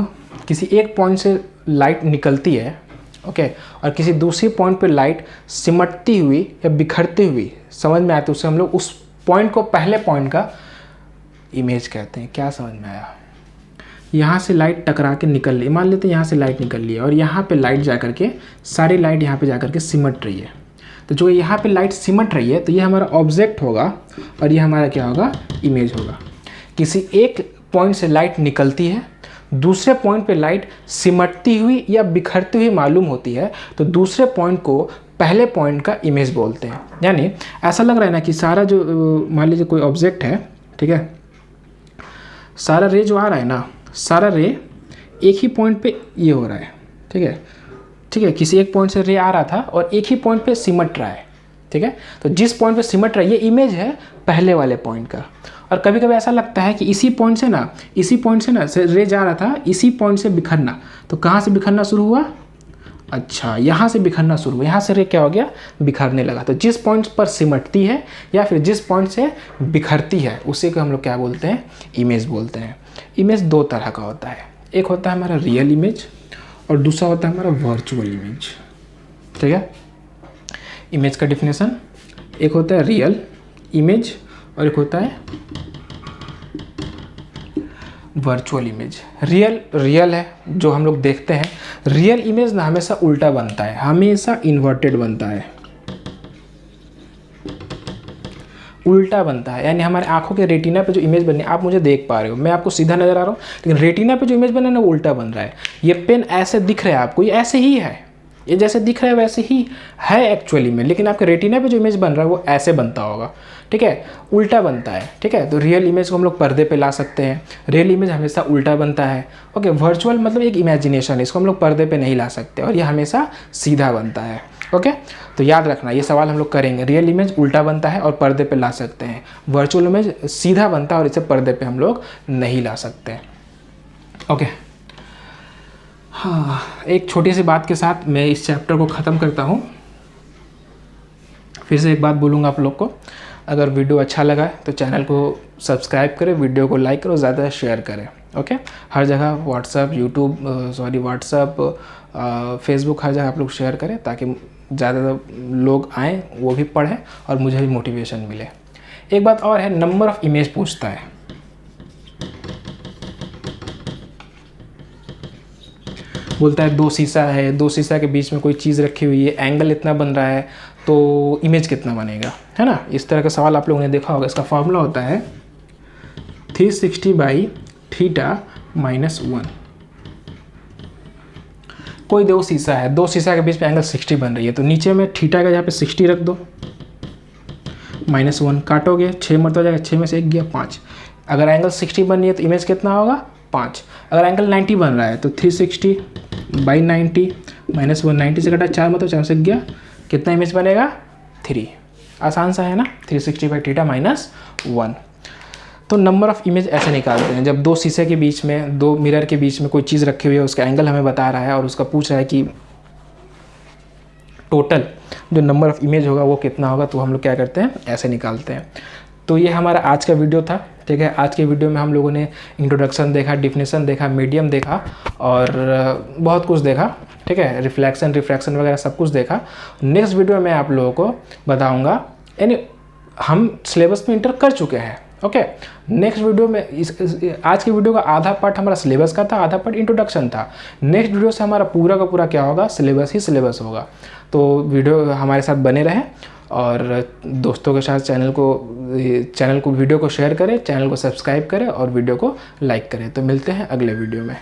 किसी एक पॉइंट से लाइट निकलती है, ओके, और किसी दूसरी पॉइंट पे लाइट सिमटती हुई या बिखरती हुई समझ में आती है, उससे हम लोग उस पॉइंट को पहले पॉइंट का इमेज कहते हैं। क्या समझ में आया, यहाँ से लाइट टकरा के निकल ली, मान लेते हैं यहाँ से लाइट निकल ली है और यहाँ पे लाइट जा करके, सारी लाइट यहाँ पे जा करके सिमट रही है, तो जो यहाँ पे लाइट सिमट रही है तो ये हमारा ऑब्जेक्ट होगा और ये हमारा क्या होगा, इमेज होगा। किसी एक पॉइंट से लाइट निकलती है, दूसरे पॉइंट पे लाइट सिमटती हुई या बिखरती हुई मालूम होती है, तो दूसरे पॉइंट को पहले पॉइंट का इमेज बोलते हैं। यानी ऐसा लग रहा है ना कि सारा जो मान लीजिए कोई ऑब्जेक्ट है, ठीक है, सारा रे जो आ रहा है ना, सारा रे एक ही पॉइंट पे ये हो रहा है, ठीक है, ठीक है, किसी एक पॉइंट से रे आ रहा था और एक ही पॉइंट पे सिमट रहा है, ठीक है, तो जिस पॉइंट पे सिमट रहा है ये इमेज है पहले वाले पॉइंट का। और कभी कभी ऐसा लगता है कि इसी पॉइंट से ना रे जा रहा था, इसी पॉइंट से बिखरना, तो कहाँ से बिखरना शुरू हुआ, अच्छा यहाँ से बिखरना शुरू हुआ, यहाँ से रे क्या हो गया, बिखरने लगा। तो जिस पॉइंट पर सिमटती है या फिर जिस पॉइंट से बिखरती है उसी को हम लोग क्या बोलते हैं, इमेज बोलते हैं। इमेज दो तरह का होता है, एक होता है हमारा रियल इमेज और दूसरा होता है हमारा वर्चुअल इमेज, ठीक है। इमेज का डिफिनेशन, एक होता है रियल इमेज और एक होता है वर्चुअल इमेज। रियल है जो हम लोग देखते हैं, रियल इमेज ना हमेशा उल्टा बनता है, हमेशा इन्वर्टेड बनता है, उल्टा बनता है। यानी हमारे आंखों के रेटिना पे जो इमेज बनी आप मुझे देख पा रहे हो, मैं आपको सीधा नजर आ रहा हूँ, लेकिन रेटिना पे जो इमेज बना है ना वो उल्टा बन रहा है। ये पेन ऐसे दिख रहा है आपको, ये ऐसे ही है, ये जैसे दिख रहा है वैसे ही है एक्चुअली में, लेकिन आपके रेटिना पे जो इमेज बन रहा है वो ऐसे बनता होगा, ठीक है, उल्टा बनता है, ठीक है। तो रियल इमेज को हम लोग पर्दे पे ला सकते हैं, रियल इमेज हमेशा उल्टा बनता है, ओके। वर्चुअल मतलब एक इमेजिनेशन है, इसको हम लोग पर्दे पे नहीं ला सकते और ये हमेशा सीधा बनता है, ओके। तो याद रखना ये सवाल हम लोग करेंगे, रियल इमेज उल्टा बनता है और पर्दे पे ला सकते हैं, वर्चुअल इमेज सीधा बनता है और इसे पर्दे पे हम लोग नहीं ला सकते, ओके। हाँ, एक छोटी सी बात के साथ मैं इस चैप्टर को ख़त्म करता हूँ। फिर से एक बात बोलूँगा आप लोग को, अगर वीडियो अच्छा लगा तो चैनल को सब्सक्राइब करें, वीडियो को लाइक करो, ज़्यादा शेयर करें, ओके। हर जगह व्हाट्सअप, फेसबुक, हर जगह आप लोग शेयर करें ताकि ज़्यादा लोग आएँ, वो भी पढ़ें और मुझे भी मोटिवेशन मिले। एक बात और है, नंबर ऑफ़ इमेज पूछता है, बोलता है 2 शीशा है, 2 शीशा के बीच में कोई चीज़ रखी हुई है, एंगल इतना बन रहा है तो इमेज कितना बनेगा, है ना। इस तरह का सवाल आप लोगों ने देखा होगा। इसका फॉर्मूला होता है 360/θ - 1। कोई 2 शीशा है, 2 शीशा के बीच में एंगल 60 बन रही है, तो नीचे में थीटा का यहाँ पे 60 रख दो, -1 काटोगे, 6 मरतबा जाएगा, 6 में से 1 गया 5। अगर एंगल 60 बन रही है तो इमेज कितना होगा 5। अगर एंगल 90 बन रहा है तो 360/90 - 1, 90 से कटा 4 मतलब 4 से गया, कितना इमेज बनेगा 3। आसान सा है ना, 360/θ - 1। तो नंबर ऑफ़ इमेज ऐसे निकालते हैं, जब 2 शीशे के बीच में, 2 मिरर के बीच में कोई चीज़ रखी हुई है, उसका एंगल हमें बता रहा है और उसका पूछ रहा है कि टोटल जो नंबर ऑफ़ इमेज होगा वो कितना होगा, तो हम लोग क्या करते हैं ऐसे निकालते हैं। तो ये हमारा आज का वीडियो था, ठीक है। आज के वीडियो में हम लोगों ने इंट्रोडक्शन देखा, डिफिनेशन देखा, मीडियम देखा और बहुत कुछ देखा, ठीक है, रिफ्लेक्शन वगैरह सब कुछ देखा। नेक्स्ट वीडियो में आप लोगों को बताऊंगा, यानी हम सिलेबस में इंटर कर चुके हैं, ओके। नेक्स्ट वीडियो में आज के वीडियो का आधा पार्ट हमारा सिलेबस का था, आधा पार्ट इंट्रोडक्शन था। नेक्स्ट वीडियो से हमारा पूरा का पूरा क्या होगा, सिलेबस ही सिलेबस होगा। तो वीडियो हमारे साथ बने रहें और दोस्तों के साथ वीडियो को शेयर करें, चैनल को सब्सक्राइब करें और वीडियो को लाइक करें। तो मिलते हैं अगले वीडियो में।